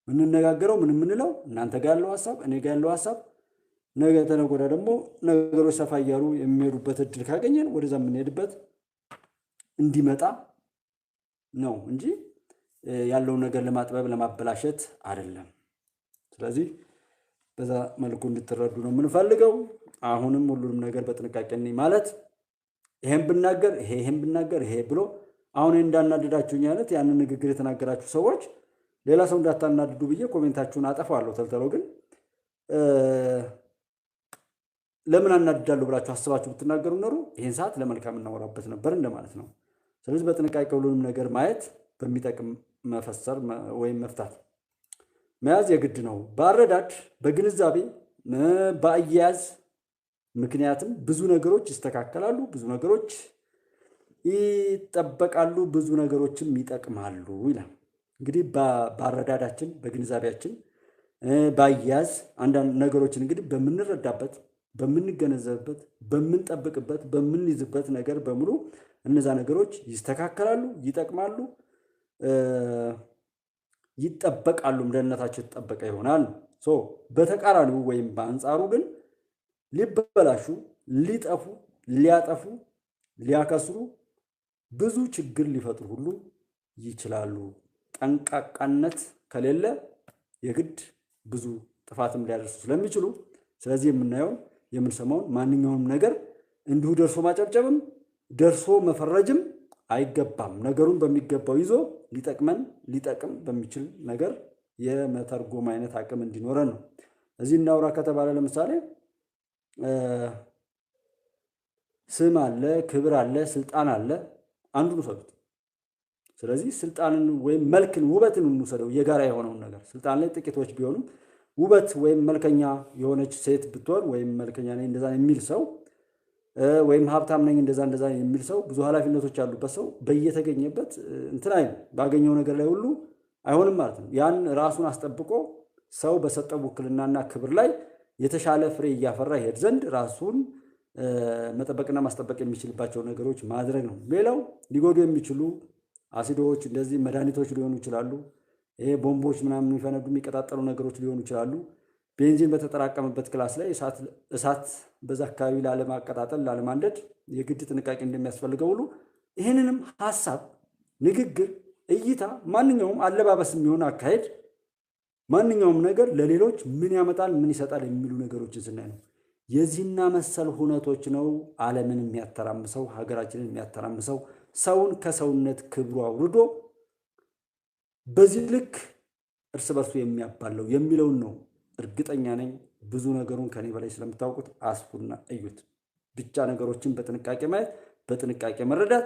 A: የምንነጋገረው ምን የምንለው እናንተ ጋር ያለው ሐሳብ እኔ ጋር ያለው ሐሳብ ነገ ተነገ ወዲያ ደግሞ ነገሮች ሰፋ እያሉ የሚሄዱበት እድል ካገኘን ወደዛ የምንሄድበት እንዲመጣ ነው እንጂ ያለውን ነገር ለማጥበብ ለማበላሸት አይደለም። ስለዚህ በዛ መልኩ እንድትረዱ ነው የምንፈልገው። አሁንም ሁሉንም ነገር በጥንቃቄ ማለት ይሄን ብናገር ይሄን ብናገር ይሄ ብሎ አሁን እንዳናደዳችሁኝ አይነት ያንን ንግግር የተናገራችሁ ሰዎች ሌላ ሰው እንዳታናድዱ ብዬ ኮሜንታችሁን አጠፋለሁ። ተልተለው ግን ለምን አናድዳለሁ ብላችሁ አስባችሁ ብትናገሩ ኖሮ ይህን ሰዓት ለመልካም እናወራበት ነበር እንደማለት ነው። ስለዚህ በጥንቃቄ ሁሉንም ነገር ማየት በሚጠቅም መፈሰር ወይም መፍታት መያዝ የግድ ነው። በአረዳድ በግንዛቤ በአያያዝ ምክንያትም ብዙ ነገሮች ይስተካከላሉ፣ ብዙ ነገሮች ይጠበቃሉ፣ ብዙ ነገሮችም ይጠቅማሉ ይላል። እንግዲህ በአረዳዳችን በግንዛቤያችን በአያያዝ አንዳንድ ነገሮችን እንግዲህ በምንረዳበት በምንገነዘብበት በምንጠብቅበት በምንይዝበት ነገር በሙሉ እነዛ ነገሮች ይስተካከላሉ፣ ይጠቅማሉ፣ ይጠበቃሉ፣ ደህንነታቸው የተጠበቀ ይሆናል። በተቃራኒው ወይም በአንጻሩ ግን ሊበላሹ፣ ሊጠፉ፣ ሊያጠፉ፣ ሊያከስሩ ብዙ ችግር ሊፈጥሩ ሁሉ ይችላሉ። ጠንቃቃነት ከሌለ የግድ ብዙ ጥፋትም ሊያደርሱ ስለሚችሉ ስለዚህ የምናየውን የምንሰማውን ማንኛውም ነገር እንዲሁ ደርሶ ማጨብጨብም ደርሶ መፈረጅም አይገባም። ነገሩን በሚገባው ይዞ ሊጠቅመን ሊጠቅም በሚችል ነገር የመተርጎም አይነት አቅም እንዲኖረን ነው። እዚህ እናውራ ከተባለ ለምሳሌ ስም አለ፣ ክብር አለ፣ ስልጣን አለ። አንዱን ውሰዱት። ስለዚህ ስልጣንን ወይም መልክን ውበትን እንውሰደው፣ የጋራ የሆነውን ነገር ስልጣን ላይ ጥቂቶች ቢሆኑም ውበት ወይም መልከኛ የሆነች ሴት ብትሆን ወይም መልከኛ ነኝ እንደዛ የሚል ሰው ወይም ሀብታም ነኝ እንደዛ የሚል ሰው ብዙ ኃላፊነቶች ያሉበት ሰው በየተገኘበት እንትን አይልም፣ ባገኘው ነገር ላይ ሁሉ አይሆንም ማለት ነው። ያን ራሱን አስጠብቆ ሰው በሰጠው ውክልናና ክብር ላይ የተሻለ ፍሬ እያፈራ ይሄድ ዘንድ ራሱን መጠበቅና ማስጠበቅ የሚችልባቸው ነገሮች ማድረግ ነው። ሌላው ሊጎዱ የሚችሉ አሲዶች እንደዚህ መድኃኒቶች ሊሆኑ ይችላሉ። ይሄ ቦምቦች ምናምን የሚፈነዱ የሚቀጣጠሉ ነገሮች ሊሆኑ ይችላሉ። ቤንዚን በተጠራቀመበት ክላስ ላይ እሳት በዛ አካባቢ ላለማቀጣጠል ላለማንደድ የግድ ጥንቃቄ እንደሚያስፈልገው ሁሉ ይህንንም ሀሳብ፣ ንግግር፣ እይታ፣ ማንኛውም አለባበስ የሚሆን አካሄድ፣ ማንኛውም ነገር ለሌሎች ምን ያመጣል ምን ይሰጣል የሚሉ ነገሮችን ስናይ ነው። የዚህና መሰል ሁነቶች ነው ዓለምን የሚያተራምሰው፣ ሀገራችንን የሚያተራምሰው፣ ሰውን ከሰውነት ክብሩ አውርዶ በዚህ ልክ እርስ በርሱ የሚያባለው የሚለውን ነው። እርግጠኛ ነኝ ብዙ ነገሩን ከኔ በላይ ስለምታውቁት አስፉና እዩት። ብቻ ነገሮችን በጥንቃቄ ማየት፣ በጥንቃቄ መረዳት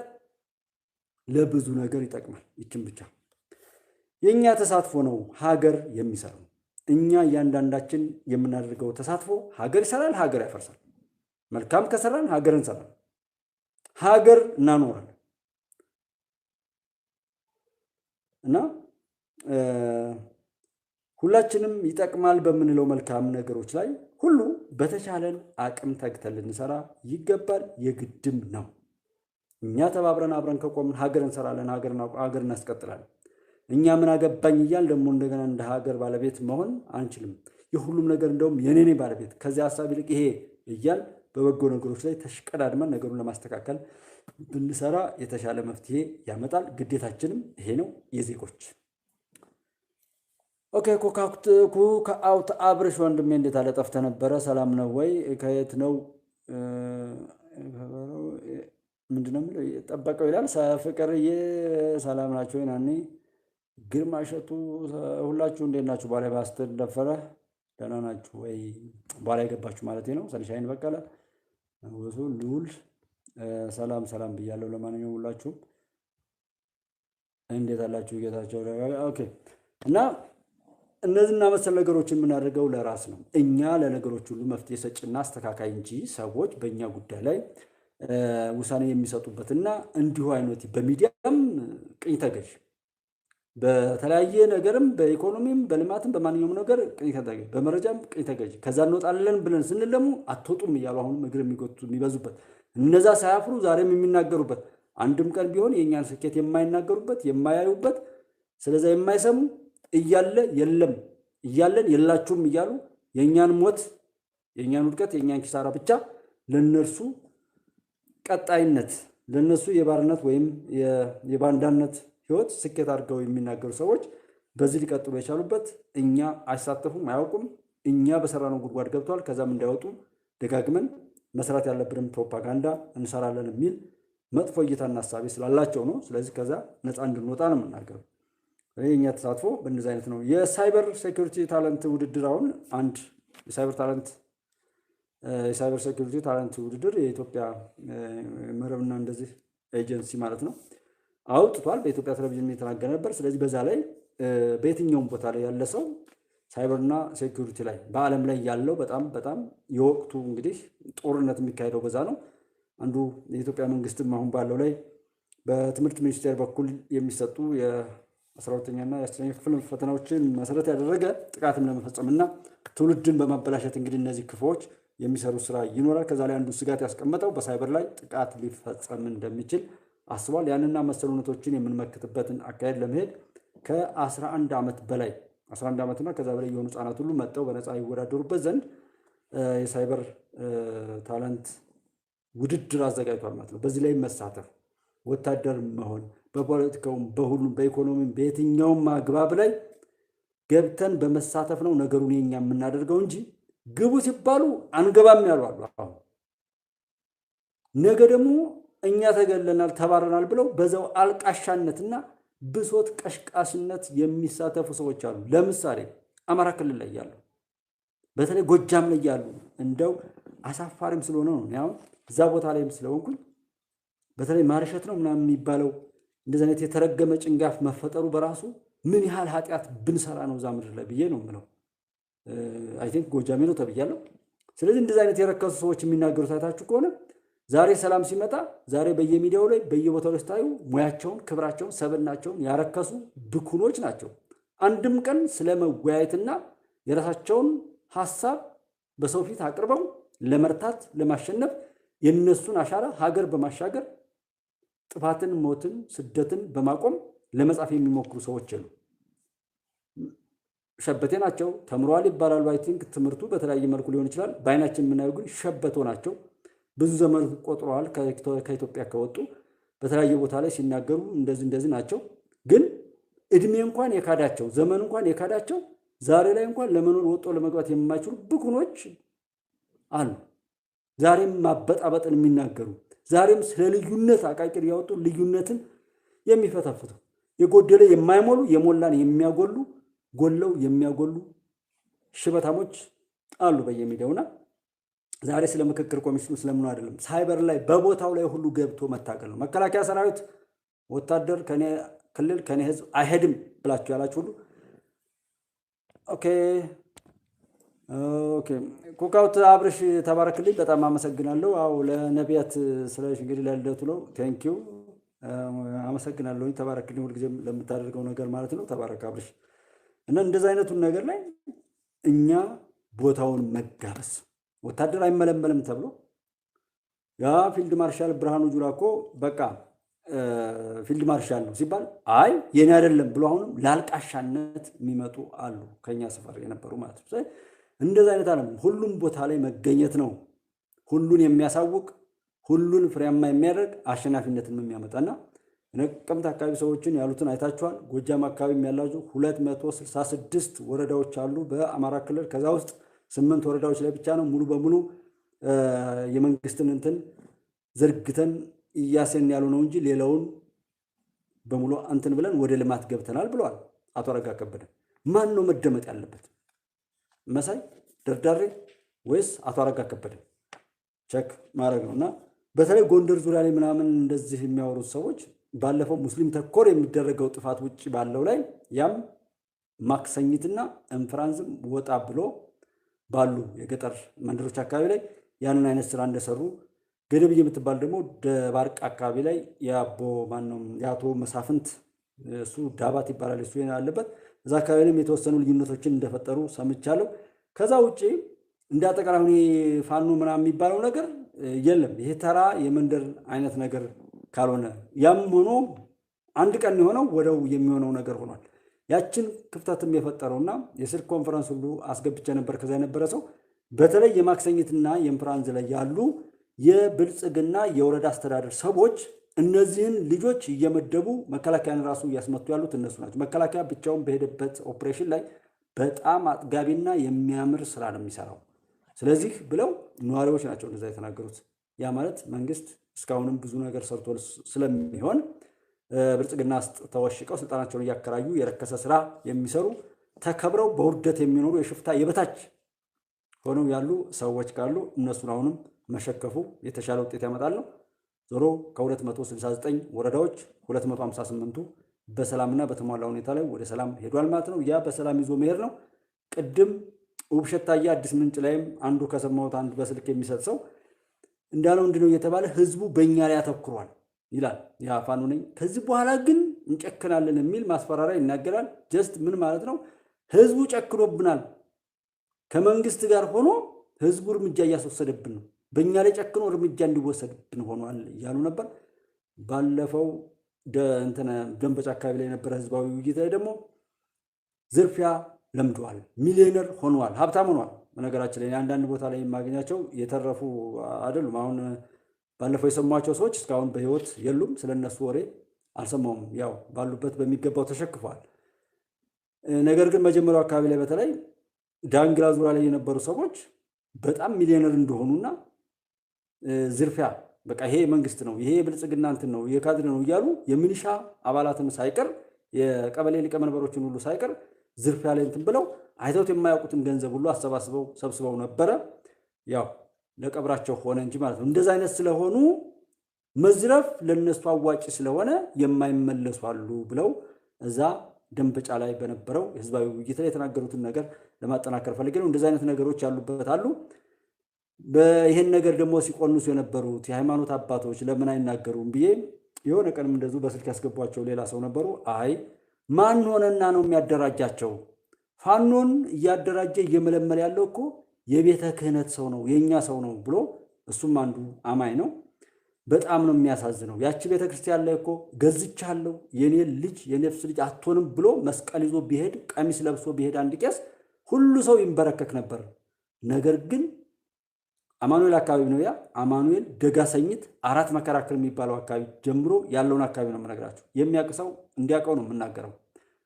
A: ለብዙ ነገር ይጠቅማል። ይችን ብቻ የእኛ ተሳትፎ ነው ሀገር የሚሰራው። እኛ እያንዳንዳችን የምናደርገው ተሳትፎ ሀገር ይሰራል፣ ሀገር ያፈርሳል። መልካም ከሰራን ሀገር እንሰራለን፣ ሀገር እናኖራለን። እና ሁላችንም ይጠቅማል በምንለው መልካም ነገሮች ላይ ሁሉ በተቻለን አቅም ተግተን ልንሰራ ይገባል፣ የግድም ነው። እኛ ተባብረን አብረን ከቆምን ሀገር እንሰራለን፣ ሀገር እናስቀጥላለን። እኛ ምን አገባኝ እያል ደግሞ እንደገና እንደ ሀገር ባለቤት መሆን አንችልም። የሁሉም ነገር እንደውም የኔ ባለቤት ከዚያ ሀሳብ ይልቅ ይሄ እያል በበጎ ነገሮች ላይ ተሽቀዳድመን ነገሩን ለማስተካከል ብንሰራ የተሻለ መፍትሄ ያመጣል። ግዴታችንም ይሄ ነው የዜጎች። ኦኬ ኩካውት አብርሽ ወንድሜ እንዴት አለ? ጠፍተህ ነበረ። ሰላም ነው ወይ? ከየት ነው? ምንድነው የሚለው? ጠበቀው ይላል። ፍቅርዬ ሰላም ናቸው? ናኒ ግርማ እሸቱ ሁላችሁ እንዴት ናችሁ? ባላይ ባስተር ደፈረ ደህና ናችሁ ወይ? በኋላ የገባችሁ ማለት ነው። ሰንሻይን በቀለ ወሱ ልውል ሰላም ሰላም ብያለሁ። ለማንኛውም ሁላችሁም እንዴት አላችሁ? ጌታቸው ኦኬ። እና እነዚህና መሰል ነገሮችን የምናደርገው ለራስ ነው። እኛ ለነገሮች ሁሉ መፍትሄ ሰጭና አስተካካይ እንጂ ሰዎች በእኛ ጉዳይ ላይ ውሳኔ የሚሰጡበትና እንዲሁ አይነት በሚዲያም ቅኝ ተገዥ፣ በተለያየ ነገርም በኢኮኖሚም በልማትም በማንኛውም ነገር ቅኝ ተገዥ፣ በመረጃም ቅኝ ተገዥ። ከዛ እንወጣለን ብለን ስንል ደግሞ አትወጡም እያሉ አሁን እግር የሚጎቱ የሚበዙበት እነዛ ሳያፍሩ ዛሬም የሚናገሩበት አንድም ቀን ቢሆን የእኛን ስኬት የማይናገሩበት የማያዩበት ስለዛ የማይሰሙ እያለ የለም እያለን የላችሁም እያሉ የእኛን ሞት የእኛን ውድቀት የእኛን ኪሳራ ብቻ ለነርሱ ቀጣይነት ለነሱ የባርነት ወይም የባንዳነት ህይወት ስኬት አድርገው የሚናገሩ ሰዎች በዚህ ሊቀጥሉ የቻሉበት እኛ አይሳተፉም፣ አያውቁም። እኛ በሰራነው ጉድጓድ ገብተዋል። ከዛም እንዳይወጡ ደጋግመን መስራት ያለብንም ፕሮፓጋንዳ እንሰራለን የሚል መጥፎ እይታና ሀሳቤ ስላላቸው ነው። ስለዚህ ከዛ ነፃ እንድንወጣ ነው የምናገረው። የእኛ ተሳትፎ በእንደዚህ አይነት ነው። የሳይበር ሴኩሪቲ ታለንት ውድድር አሁን አንድ የሳይበር ታለንት የሳይበር ሴኩሪቲ ታለንት ውድድር የኢትዮጵያ መረብና እንደዚህ ኤጀንሲ ማለት ነው አውጥቷል። በኢትዮጵያ ቴሌቪዥን የተናገረ ነበር። ስለዚህ በዛ ላይ በየትኛውም ቦታ ላይ ያለ ሰው ሳይበርና ሴኩሪቲ ላይ በዓለም ላይ ያለው በጣም የወቅቱ እንግዲህ ጦርነት የሚካሄደው በዛ ነው። አንዱ የኢትዮጵያ መንግስትም አሁን ባለው ላይ በትምህርት ሚኒስቴር በኩል የሚሰጡ የ12ኛና የ10ኛ ክፍል ፈተናዎችን መሰረት ያደረገ ጥቃትም ለመፈጸምና ትውልድን በማበላሸት እንግዲህ እነዚህ ክፉዎች የሚሰሩ ስራ ይኖራል። ከዛ ላይ አንዱ ስጋት ያስቀመጠው በሳይበር ላይ ጥቃት ሊፈጸም እንደሚችል አስቧል። ያንና መሰል እውነቶችን የምንመክትበትን አካሄድ ለመሄድ ከ11 ዓመት በላይ 11 ዓመትና ከዛ በላይ የሆኑ ህጻናት ሁሉ መጥተው በነፃ ይወዳደሩበት ዘንድ የሳይበር ታለንት ውድድር አዘጋጅቷል ማለት ነው። በዚህ ላይ መሳተፍ፣ ወታደር መሆን፣ በፖለቲካውም በሁሉም በኢኮኖሚም በየትኛውም አግባብ ላይ ገብተን በመሳተፍ ነው ነገሩን የኛ የምናደርገው እንጂ ግቡ ሲባሉ አንገባም ያሉ አሉ። አሁን ነገ ደግሞ እኛ ተገለናል ተባረናል ብለው በዛው አልቃሻነትና ብሶት ቀሽቃሽነት የሚሳተፉ ሰዎች አሉ። ለምሳሌ አማራ ክልል ላይ ያሉ በተለይ ጎጃም ላይ ያሉ እንደው አሳፋሪም ስለሆነ ነው። ያው እዛ ቦታ ላይም ስለሆንኩኝ በተለይ ማርሸት ነው ምናምን የሚባለው እንደዚህ አይነት የተረገመ ጭንጋፍ መፈጠሩ በራሱ ምን ያህል ኃጢአት ብንሰራ ነው እዛ ምድር ላይ ብዬ ነው የምለው። አይ ቲንክ ጎጃሜ ነው ተብያለሁ። ስለዚህ እንደዚህ አይነት የረከሱ ሰዎች የሚናገሩት አይታችሁ ከሆነ ዛሬ ሰላም ሲመጣ ዛሬ በየሚዲያው ላይ በየቦታው ላይ ስታዩ ሙያቸውን፣ ክብራቸውን፣ ሰብናቸውን ያረከሱ ብኩኖች ናቸው። አንድም ቀን ስለመወያየትና የራሳቸውን ሐሳብ በሰው ፊት አቅርበው ለመርታት ለማሸነፍ የነሱን አሻራ ሀገር በማሻገር ጥፋትን፣ ሞትን፣ ስደትን በማቆም ለመጻፍ የሚሞክሩ ሰዎች አሉ። ሸበቴ ናቸው፣ ተምሯል ይባላሉ። አይ ቲንክ ትምህርቱ በተለያየ መልኩ ሊሆን ይችላል። በአይናችን የምናየው ግን ሸበቶ ናቸው። ብዙ ዘመን ቆጥረዋል። ከኢትዮጵያ ከወጡ በተለያየ ቦታ ላይ ሲናገሩ እንደዚህ ናቸው። ግን እድሜ እንኳን የካዳቸው ዘመን እንኳን የካዳቸው ዛሬ ላይ እንኳን ለመኖር ወጦ ለመግባት የማይችሉ ብኩኖች አሉ። ዛሬም ማበጣበጥን የሚናገሩ ዛሬም ስለ ልዩነት አቃቂር ያወጡ ልዩነትን የሚፈተፍቱ የጎደለ የማይሞሉ የሞላን የሚያጎሉ ጎለው የሚያጎሉ ሽበታሞች አሉ በየሚዲያውና ዛሬ ስለ ምክክር ኮሚሽኑ ስለምን አይደለም ሳይበር ላይ በቦታው ላይ ሁሉ ገብቶ መታገል ነው። መከላከያ ሰራዊት ወታደር ከኔ ክልል ከኔ ህዝብ አይሄድም ብላችሁ ያላችሁ ሁሉ ኦኬ ኩካውት አብርሽ ተባረክልኝ፣ በጣም አመሰግናለሁ። አው ለነቢያት ስለሽ እንግዲህ ለልደቱ ነው። ቴንክ ዩ አመሰግናለሁ። ተባረክልኝ ሁልጊዜም ለምታደርገው ነገር ማለት ነው። ተባረክ አብርሽ። እና እንደዚህ አይነቱን ነገር ላይ እኛ ቦታውን መጋበስ ወታደር አይመለመልም ተብሎ ያ ፊልድ ማርሻል ብርሃኑ ጁላ እኮ በቃ ፊልድ ማርሻል ነው ሲባል አይ የኔ አይደለም ብሎ አሁንም ላልቃሻነት የሚመጡ አሉ ከኛ ሰፈር የነበሩ ማለት ነው። እንደዚህ አይነት አለም ሁሉም ቦታ ላይ መገኘት ነው ሁሉን የሚያሳውቅ ሁሉን ፍሬያማ የሚያደርግ አሸናፊነትን የሚያመጣና ነቀምት አካባቢ ሰዎችን ያሉትን አይታችኋል። ጎጃም አካባቢ ያላችሁ 266 ወረዳዎች አሉ በአማራ ክልል። ከዛ ውስጥ 8 ወረዳዎች ላይ ብቻ ነው ሙሉ በሙሉ የመንግስትን እንትን ዘርግተን እያሰን ያሉ ነው እንጂ ሌላውን በሙሉ እንትን ብለን ወደ ልማት ገብተናል ብለዋል አቶ አረጋ ከበደ። ማን ነው መደመጥ ያለበት? መሳይ ደርዳሬ ወይስ አቶ አረጋ ከበደ? ቸክ ማድረግ ነውና በተለይ ጎንደር ዙሪያ ላይ ምናምን እንደዚህ የሚያወሩት ሰዎች ባለፈው ሙስሊም ተኮር የሚደረገው ጥፋት ውጪ ባለው ላይ ያም ማክሰኝትና እንፍራንዝም ወጣ ብሎ ባሉ የገጠር መንደሮች አካባቢ ላይ ያንን አይነት ስራ እንደሰሩ ገደብዬ የምትባል ደግሞ ደባርቅ አካባቢ ላይ የአቶ መሳፍንት እሱ ዳባት ይባላል እሱ ያለበት እዛ አካባቢ ላይ የተወሰኑ ልዩነቶችን እንደፈጠሩ ሰምቻለሁ። ከዛ ውጪ እንዳጠቃላይ ፋኖ ምናምን የሚባለው ነገር የለም። ይሄ ተራ የመንደር አይነት ነገር ካልሆነ ያም ሆኖ አንድ ቀን የሆነው ወደው የሚሆነው ነገር ሆኗል። ያችን ክፍተትም የፈጠረውና የስልክ ኮንፈረንስ ሁሉ አስገብቼ ነበር ከዛ የነበረ ሰው በተለይ የማክሰኝትና የእንፍራንዝ ላይ ያሉ የብልጽግና የወረዳ አስተዳደር ሰዎች እነዚህን ልጆች እየመደቡ መከላከያን ራሱ እያስመቱ ያሉት እነሱ ናቸው። መከላከያ ብቻውን በሄደበት ኦፕሬሽን ላይ በጣም አጥጋቢና የሚያምር ስራ ነው የሚሰራው። ስለዚህ ብለው ነዋሪዎች ናቸው እንደዛ የተናገሩት። ያ ማለት መንግስት እስካሁንም ብዙ ነገር ሰርቶ ስለሚሆን ብልጽግና ተወሽቀው ስልጣናቸውን እያከራዩ የረከሰ ስራ የሚሰሩ ተከብረው በውርደት የሚኖሩ የሽፍታ የበታች ሆነው ያሉ ሰዎች ካሉ እነሱን አሁንም መሸከፉ የተሻለ ውጤት ያመጣል ነው። ዞሮ ከ269 ወረዳዎች 258ቱ በሰላምና በተሟላ ሁኔታ ላይ ወደ ሰላም ሄዷል ማለት ነው። ያ በሰላም ይዞ መሄድ ነው። ቅድም ውብሸት ታዬ አዲስ ምንጭ ላይም አንዱ ከሰማሁት አንዱ በስልክ የሚሰጥ ሰው እንዳለው እንድነው እየተባለ ህዝቡ በእኛ ላይ አተኩሯል ይላል። ያ ፋኖ ነኝ ከዚህ በኋላ ግን እንጨክናለን የሚል ማስፈራሪያ ይናገራል። ጀስት ምን ማለት ነው? ህዝቡ ጨክኖብናል፣ ከመንግስት ጋር ሆኖ ህዝቡ እርምጃ እያስወሰደብን ነው፣ በእኛ ላይ ጨክኖ እርምጃ እንዲወሰድብን ሆኗል እያሉ ነበር። ባለፈው ደንበጫ አካባቢ ላይ የነበረ ህዝባዊ ውይይት ላይ ደግሞ ዝርፊያ ለምደዋል፣ ሚሊዮነር ሆነዋል፣ ሀብታም ሆነዋል። በነገራችን ላይ አንዳንድ ቦታ ላይ የማገኛቸው የተረፉ አይደሉም። አሁን ባለፈው የሰሟቸው ሰዎች እስካሁን በህይወት የሉም። ስለነሱ ወሬ አልሰማውም። ያው ባሉበት በሚገባው ተሸክፈዋል። ነገር ግን መጀመሪያው አካባቢ ላይ በተለይ ዳንግላ ዙሪያ ላይ የነበሩ ሰዎች በጣም ሚሊዮነር እንደሆኑና ዝርፊያ በቃ ይሄ መንግስት ነው፣ ይሄ ብልጽግና እንትን ነው፣ የካድሬ ነው እያሉ የሚሊሻ አባላትን ሳይቀር የቀበሌ ሊቀመንበሮችን ሁሉ ሳይቀር ዝርፊያ ላይ እንትን ብለው አይተውት የማያውቁትን ገንዘብ ሁሉ አሰባስበው ሰብስበው ነበረ። ያው ለቀብራቸው ሆነ እንጂ ማለት ነው። እንደዛ አይነት ስለሆኑ መዝረፍ ለነሱ አዋጭ ስለሆነ የማይመለሱ አሉ ብለው እዛ ደንበጫ ላይ በነበረው የህዝባዊ ውይይት ላይ የተናገሩትን ነገር ለማጠናከር ፈልጌ ነው። እንደዛ አይነት ነገሮች ያሉበት አሉ። በይሄን ነገር ደግሞ ሲቆንሱ የነበሩት የሃይማኖት አባቶች ለምን አይናገሩም ብዬ የሆነ ቀንም እንደዚሁ በስልክ ያስገቧቸው ሌላ ሰው ነበሩ። አይ ማን ሆነና ነው የሚያደራጃቸው? ፋኖን እያደራጀ እየመለመለ ያለው እኮ የቤተ ክህነት ሰው ነው፣ የኛ ሰው ነው ብሎ እሱም አንዱ አማኝ ነው። በጣም ነው የሚያሳዝነው። ያቺ ቤተክርስቲያን ላይ እኮ ገዝቻለሁ የኔ ልጅ የነፍስ ልጅ አትሆንም ብሎ መስቀል ይዞ ቢሄድ ቀሚስ ለብሶ ቢሄድ አንድ ቄስ ሁሉ ሰው ይንበረከክ ነበር። ነገር ግን አማኑኤል አካባቢ ነው ያ አማኑኤል ደጋሰኝት አራት መከራከር የሚባለው አካባቢ ጀምሮ ያለውን አካባቢ ነው የምነግራችሁ። የሚያውቅ ሰው እንዲያውቀው ነው የምናገረው።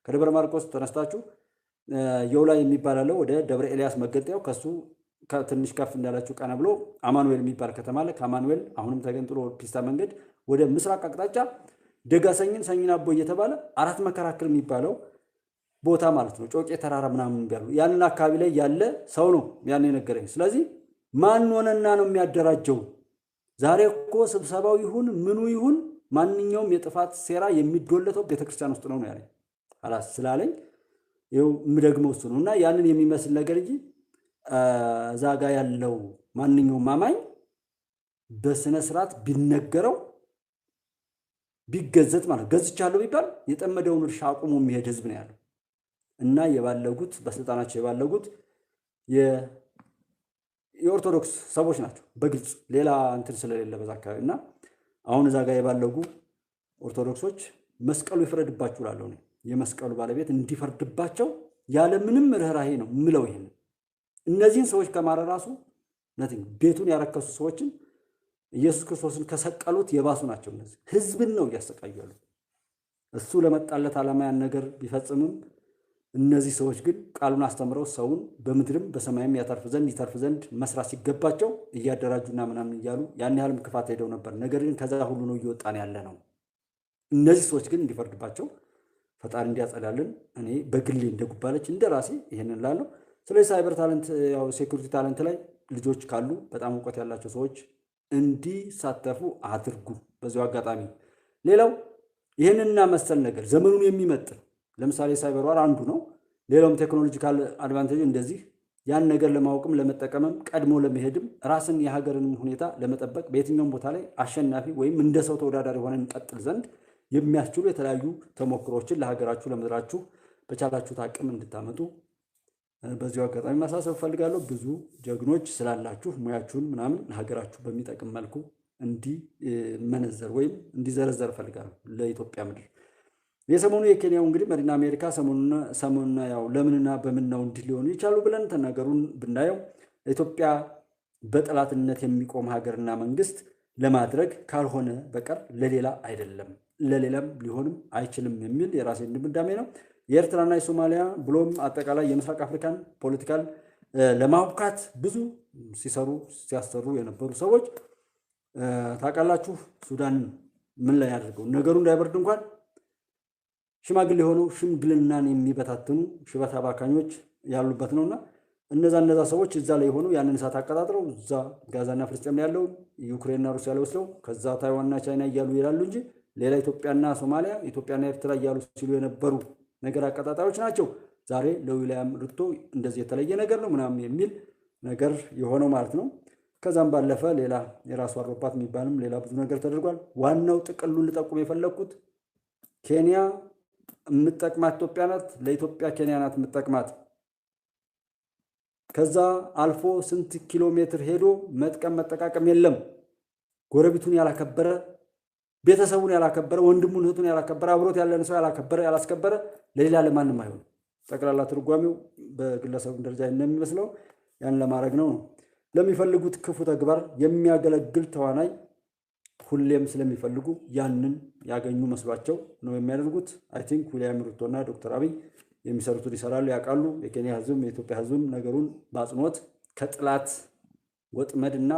A: ከደብረ ማርቆስ ተነስታችሁ የውላ የሚባል አለው ወደ ደብረ ኤልያስ መገንጠያው ከሱ ትንሽ ከፍ እንዳላችሁ ቀና ብሎ አማኑኤል የሚባል ከተማ አለ። ከአማኑኤል አሁንም ተገንጥሎ ፒስታ መንገድ ወደ ምስራቅ አቅጣጫ ደጋሰኝን ሰኝን አቦ እየተባለ አራት መከራከር የሚባለው ቦታ ማለት ነው። ጮቄ ተራራ ምናምን ቢያሉ ያንን አካባቢ ላይ ያለ ሰው ነው ያን የነገረኝ። ስለዚህ ማን ሆነና ነው የሚያደራጀው? ዛሬ እኮ ስብሰባው ይሁን ምኑ ይሁን ማንኛውም የጥፋት ሴራ የሚዶለተው ቤተክርስቲያን ውስጥ ነው ያለኝ። አላስ ስላለኝ ይኸው የምደግመው እሱ ነው። እና ያንን የሚመስል ነገር እንጂ እዛ ጋ ያለው ማንኛውም አማኝ በስነ ስርዓት ቢነገረው ቢገዘት ማለት ገዝቻለሁ ቢባል የጠመደውን እርሻ አቁሞ የሚሄድ ህዝብ ነው ያለው። እና የባለጉት በስልጣናቸው የባለጉት የኦርቶዶክስ ሰዎች ናቸው በግልጽ ሌላ እንትን ስለሌለ በዛ አካባቢ። እና አሁን እዛ ጋር የባለጉ ኦርቶዶክሶች መስቀሉ ይፍረድባችሁ እላለሁ ነው። የመስቀሉ ባለቤት እንዲፈርድባቸው ያለ ምንም ርህራሄ ነው ምለው። ይሄን እነዚህን ሰዎች ከማረ ራሱ ነቲንግ ቤቱን ያረከሱ ሰዎችን ኢየሱስ ክርስቶስን ከሰቀሉት የባሱ ናቸው። እነዚህ ህዝብን ነው እያሰቃዩ ያሉት። እሱ ለመጣለት ዓላማ ያን ነገር ቢፈጽምም እነዚህ ሰዎች ግን ቃሉን አስተምረው ሰውን በምድርም በሰማይም ያተርፍ ዘንድ መስራት ሲገባቸው እያደራጁና ምናምን እያሉ ያን ያህልም ክፋት ሄደው ነበር። ነገር ግን ከዛ ሁሉ ነው እየወጣን ያለ ነው። እነዚህ ሰዎች ግን እንዲፈርድባቸው ፈጣሪ እንዲያጸዳልን እኔ በግሌ እንደጉባለች እንደራሴ ይሄንን ላለው። ስለዚህ ሳይበር ታለንት ያው ሴኩሪቲ ታለንት ላይ ልጆች ካሉ በጣም እውቀት ያላቸው ሰዎች እንዲሳተፉ አድርጉ። በዚሁ አጋጣሚ ሌላው ይሄንና መሰል ነገር ዘመኑን የሚመጥን ለምሳሌ ሳይበር ዋር አንዱ ነው። ሌላውም ቴክኖሎጂካል አድቫንቴጅ እንደዚህ ያን ነገር ለማወቅም ለመጠቀምም ቀድሞ ለመሄድም ራስን የሀገርንም ሁኔታ ለመጠበቅ በየትኛውም ቦታ ላይ አሸናፊ ወይም እንደ ሰው ተወዳዳሪ ሆነን እንቀጥል ዘንድ የሚያስችሉ የተለያዩ ተሞክሮችን ለሀገራችሁ ለምድራችሁ በቻላችሁት አቅም እንድታመጡ በዚሁ አጋጣሚ ማሳሰብ ፈልጋለሁ። ብዙ ጀግኖች ስላላችሁ ሙያችሁን ምናምን ለሀገራችሁ በሚጠቅም መልኩ እንዲመነዘር ወይም እንዲዘረዘር ፈልጋለሁ ለኢትዮጵያ ምድር። የሰሞኑ የኬንያው እንግዲህ መዲና አሜሪካ ሰሞኑን ያው ለምንና በምን ነው እንዲህ ሊሆኑ ይቻሉ ብለን ተናገሩን ብናየው ኢትዮጵያ በጠላትነት የሚቆም ሀገርና መንግስት ለማድረግ ካልሆነ በቀር ለሌላ አይደለም፣ ለሌላም ሊሆንም አይችልም የሚል የራሴ ድምዳሜ ነው። የኤርትራና የሶማሊያ ብሎም አጠቃላይ የምስራቅ አፍሪካን ፖለቲካል ለማብካት ብዙ ሲያሰሩ የነበሩ ሰዎች ታውቃላችሁ። ሱዳን ምን ላይ አድርገው ነገሩ እንዳይበርድ እንኳን ሽማግሌ ሆነው ሽምግልናን የሚበታትኑ ሽበት አባካኞች ያሉበት ነውና እነዛ ሰዎች እዛ ላይ ሆነው ያንን እሳት አቀጣጥለው እዛ ጋዛና ፍልስጤም ላይ ያለው ዩክሬንና ሩሲያ ላይ ወስደው ከዛ ታይዋንና ቻይና እያሉ ይላሉ እንጂ ሌላ ኢትዮጵያና ሶማሊያ ኢትዮጵያና ኤርትራ እያሉ ሲሉ የነበሩ ነገር አቀጣጣዮች ናቸው። ዛሬ ለዊልያም ሩቶ እንደዚህ የተለየ ነገር ነው ምናምን የሚል ነገር የሆነው ማለት ነው። ከዛም ባለፈ ሌላ የራሱ አሮባት የሚባልም ሌላ ብዙ ነገር ተደርጓል። ዋናው ጥቅሉን ልጠቁም የፈለግኩት ኬንያ የምትጠቅማት ኢትዮጵያ ናት፣ ለኢትዮጵያ ኬንያ ናት የምትጠቅማት። ከዛ አልፎ ስንት ኪሎ ሜትር ሄዶ መጥቀም መጠቃቀም የለም። ጎረቤቱን ያላከበረ፣ ቤተሰቡን ያላከበረ፣ ወንድሙን እህቱን ያላከበረ፣ አብሮት ያለን ሰው ያላከበረ ያላስከበረ ለሌላ ለማንም አይሆን። ጠቅላላ ትርጓሜው በግለሰቡ ደረጃ እንደሚመስለው ያን ለማድረግ ነው። ለሚፈልጉት ክፉ ተግባር የሚያገለግል ተዋናይ ሁሌም ስለሚፈልጉ ያንን ያገኙ መስሏቸው ነው የሚያደርጉት። አይ ቲንክ ዊልያም ሩቶና ዶክተር አብይ የሚሰሩትን ይሰራሉ፣ ያውቃሉ። የኬንያ ህዝብም የኢትዮጵያ ህዝብም ነገሩን በአጽንኦት ከጥላት ወጥመድና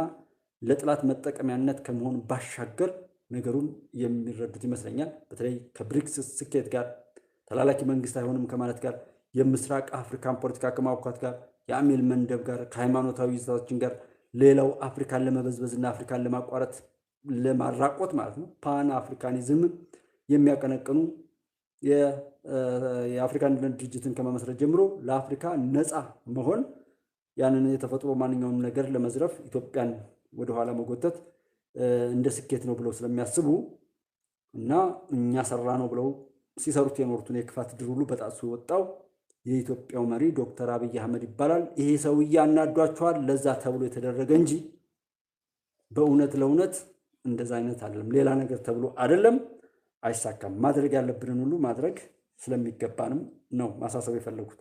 A: ለጥላት መጠቀሚያነት ከመሆን ባሻገር ነገሩን የሚረዱት ይመስለኛል። በተለይ ከብሪክስ ስኬት ጋር ተላላኪ መንግስት አይሆንም ከማለት ጋር የምስራቅ አፍሪካን ፖለቲካ ከማውካት ጋር የአሜል መንደብ ጋር ከሃይማኖታዊ ይዘቶችን ጋር ሌላው አፍሪካን ለመበዝበዝና አፍሪካን ለማቋረጥ ለማራቆት ማለት ነው ፓን አፍሪካኒዝም የሚያቀነቅኑ የአፍሪካ አንድነት ድርጅትን ከመመስረት ጀምሮ ለአፍሪካ ነፃ መሆን ያንን የተፈጥሮ ማንኛውንም ነገር ለመዝረፍ ኢትዮጵያን ወደኋላ መጎተት እንደ ስኬት ነው ብለው ስለሚያስቡ እና እኛ ሰራ ነው ብለው ሲሰሩት የኖሩትን የክፋት ድር ሁሉ በጣሱ ወጣው የኢትዮጵያው መሪ ዶክተር አብይ አህመድ ይባላል። ይሄ ሰውዬ አናዷቸዋል ለዛ ተብሎ የተደረገ እንጂ በእውነት ለእውነት እንደዛ አይነት አይደለም፣ ሌላ ነገር ተብሎ አይደለም። አይሳካም። ማድረግ ያለብንን ሁሉ ማድረግ ስለሚገባንም ነው ማሳሰብ የፈለጉት።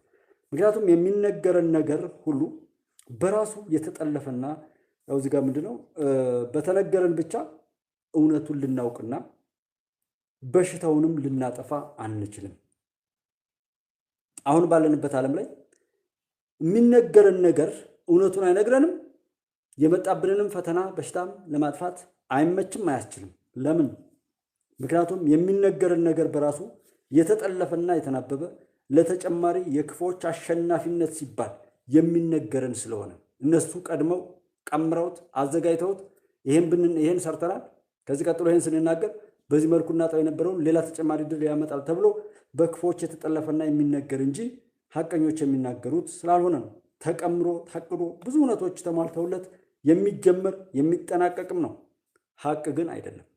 A: ምክንያቱም የሚነገረን ነገር ሁሉ በራሱ የተጠለፈና ያው እዚህ ጋር ምንድነው በተነገረን ብቻ እውነቱን ልናውቅና በሽታውንም ልናጠፋ አንችልም። አሁን ባለንበት ዓለም ላይ የሚነገረን ነገር እውነቱን አይነግረንም። የመጣብንንም ፈተና በሽታም ለማጥፋት አይመችም፣ አያስችልም። ለምን? ምክንያቱም የሚነገረን ነገር በራሱ የተጠለፈና የተናበበ ለተጨማሪ የክፎች አሸናፊነት ሲባል የሚነገረን ስለሆነ እነሱ ቀድመው ቀምረውት አዘጋጅተውት ይሄን ሰርተናል፣ ከዚህ ቀጥሎ ይሄን ስንናገር በዚህ መልኩ እናጣው የነበረውን ሌላ ተጨማሪ ድል ያመጣል ተብሎ በክፎች የተጠለፈና የሚነገር እንጂ ሐቀኞች የሚናገሩት ስላልሆነ ነው። ተቀምሮ ታቅዶ ብዙ እውነቶች ተሟልተውለት የሚጀመር የሚጠናቀቅም ነው። ሐቅ ግን አይደለም።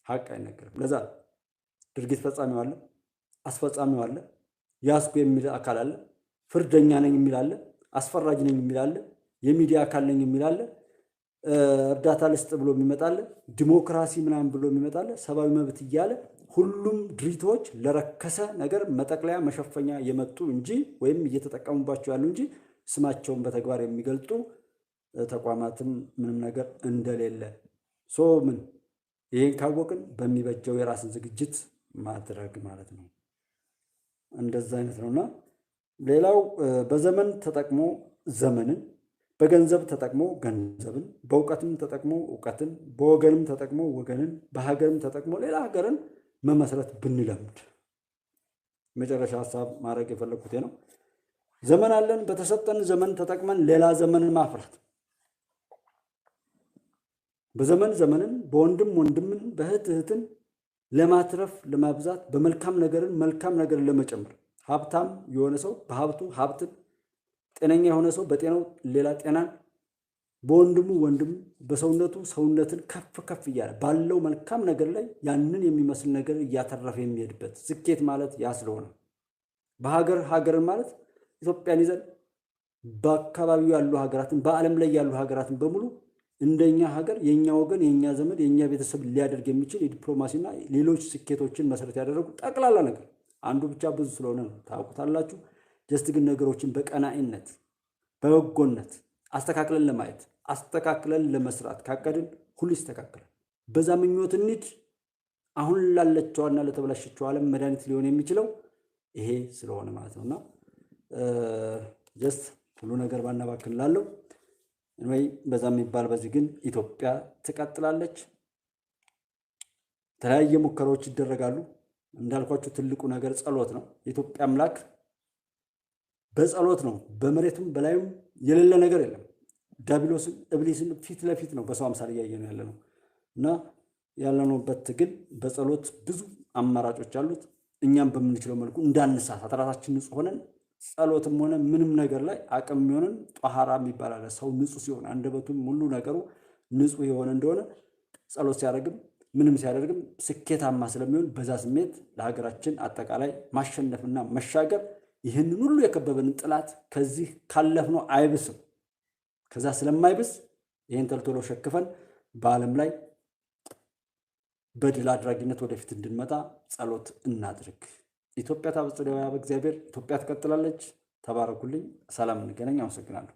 A: ሐቅ አይነገርም። ለዛ ድርጊት ፈጻሚው አለ፣ አስፈጻሚው አለ፣ ያስኩ የሚል አካል አለ፣ ፍርደኛ ነኝ የሚል አለ፣ አስፈራጅ ነኝ የሚል አለ፣ የሚዲያ አካል ነኝ የሚል አለ፣ እርዳታ ልስጥ ብሎ የሚመጣለ፣ ዲሞክራሲ ምናምን ብሎ የሚመጣለ፣ ሰብአዊ መብት እያለ ሁሉም ድርጅቶች ለረከሰ ነገር መጠቅለያ መሸፈኛ የመጡ እንጂ ወይም እየተጠቀሙባቸው ያሉ እንጂ ስማቸውን በተግባር የሚገልጡ ተቋማትም ምንም ነገር እንደሌለ ምን ይሄን ካወቅን በሚበጀው የራስን ዝግጅት ማድረግ ማለት ነው። እንደዛ አይነት ነውና ሌላው በዘመን ተጠቅሞ ዘመንን፣ በገንዘብ ተጠቅሞ ገንዘብን፣ በእውቀትም ተጠቅሞ እውቀትን፣ በወገንም ተጠቅሞ ወገንን፣ በሀገርም ተጠቅሞ ሌላ ሀገርን መመስረት ብንለምድ። መጨረሻ ሀሳብ ማድረግ የፈለኩት ነው። ዘመን አለን። በተሰጠን ዘመን ተጠቅመን ሌላ ዘመንን ማፍራት፣ በዘመን ዘመንን፣ በወንድም ወንድምን፣ በእህት እህትን ለማትረፍ ለማብዛት፣ በመልካም ነገርን መልካም ነገርን ለመጨመር፣ ሀብታም የሆነ ሰው በሀብቱ ሀብትን፣ ጤነኛ የሆነ ሰው በጤናው ሌላ ጤናን፣ በወንድሙ ወንድም፣ በሰውነቱ ሰውነትን ከፍ ከፍ እያለ ባለው መልካም ነገር ላይ ያንን የሚመስል ነገር እያተረፈ የሚሄድበት ስኬት ማለት ያ ስለሆነ በሀገር ሀገርን ማለት ኢትዮጵያን ይዘን በአካባቢው ያሉ ሀገራትን በዓለም ላይ ያሉ ሀገራትን በሙሉ እንደኛ ሀገር የኛ ወገን የኛ ዘመድ የኛ ቤተሰብ ሊያደርግ የሚችል የዲፕሎማሲና ሌሎች ስኬቶችን መሰረት ያደረጉ ጠቅላላ ነገር አንዱ ብቻ ብዙ ስለሆነ ነው ታውቁታላችሁ። ጀስት ግን ነገሮችን በቀናኢነት በበጎነት አስተካክለን ለማየት አስተካክለን ለመስራት ካቀድን ሁሉ ይስተካከላል። በዛ ምኞት እንሂድ። አሁን ላለችዋና ለተበላሸችው ዓለም መድኃኒት ሊሆን የሚችለው ይሄ ስለሆነ ማለት ነውና ጀስት ሁሉ ነገር ባናባክን ላለው ወይ በዛ የሚባል በዚህ ግን ኢትዮጵያ ትቀጥላለች። የተለያየ ሙከራዎች ይደረጋሉ። እንዳልኳችሁ ትልቁ ነገር ጸሎት ነው። የኢትዮጵያ አምላክ በጸሎት ነው። በመሬቱም በላዩም የሌለ ነገር የለም። ዲያብሎስን ኢብሊስን ፊት ለፊት ነው በሰው አምሳል እያየን ያለ ነው እና ያለነውበት ትግል በጸሎት ብዙ አማራጮች አሉት። እኛም በምንችለው መልኩ እንዳንሳሳት ራሳችን ንጹህ ሆነን ጸሎትም ሆነ ምንም ነገር ላይ አቅም የሚሆነን ጧሃራ የሚባል አለ። ሰው ንጹህ ሲሆን አንደበቱም ሙሉ ነገሩ ንጹህ የሆነ እንደሆነ ጸሎት ሲያደርግም ምንም ሲያደርግም ስኬታማ ስለሚሆን በዛ ስሜት ለሀገራችን አጠቃላይ ማሸነፍና መሻገር ይህንን ሁሉ የከበበንን ጥላት ከዚህ ካለፍነው አይብስም። ከዛ ስለማይብስ ይህን ተልቶሎ ሸክፈን በዓለም ላይ በድል አድራጊነት ወደፊት እንድንመጣ ጸሎት እናድርግ። ኢትዮጵያ ታበጽሕና በእግዚአብሔር። ኢትዮጵያ ትቀጥላለች። ተባረኩልኝ። ሰላም እንገናኝ። አመሰግናለሁ።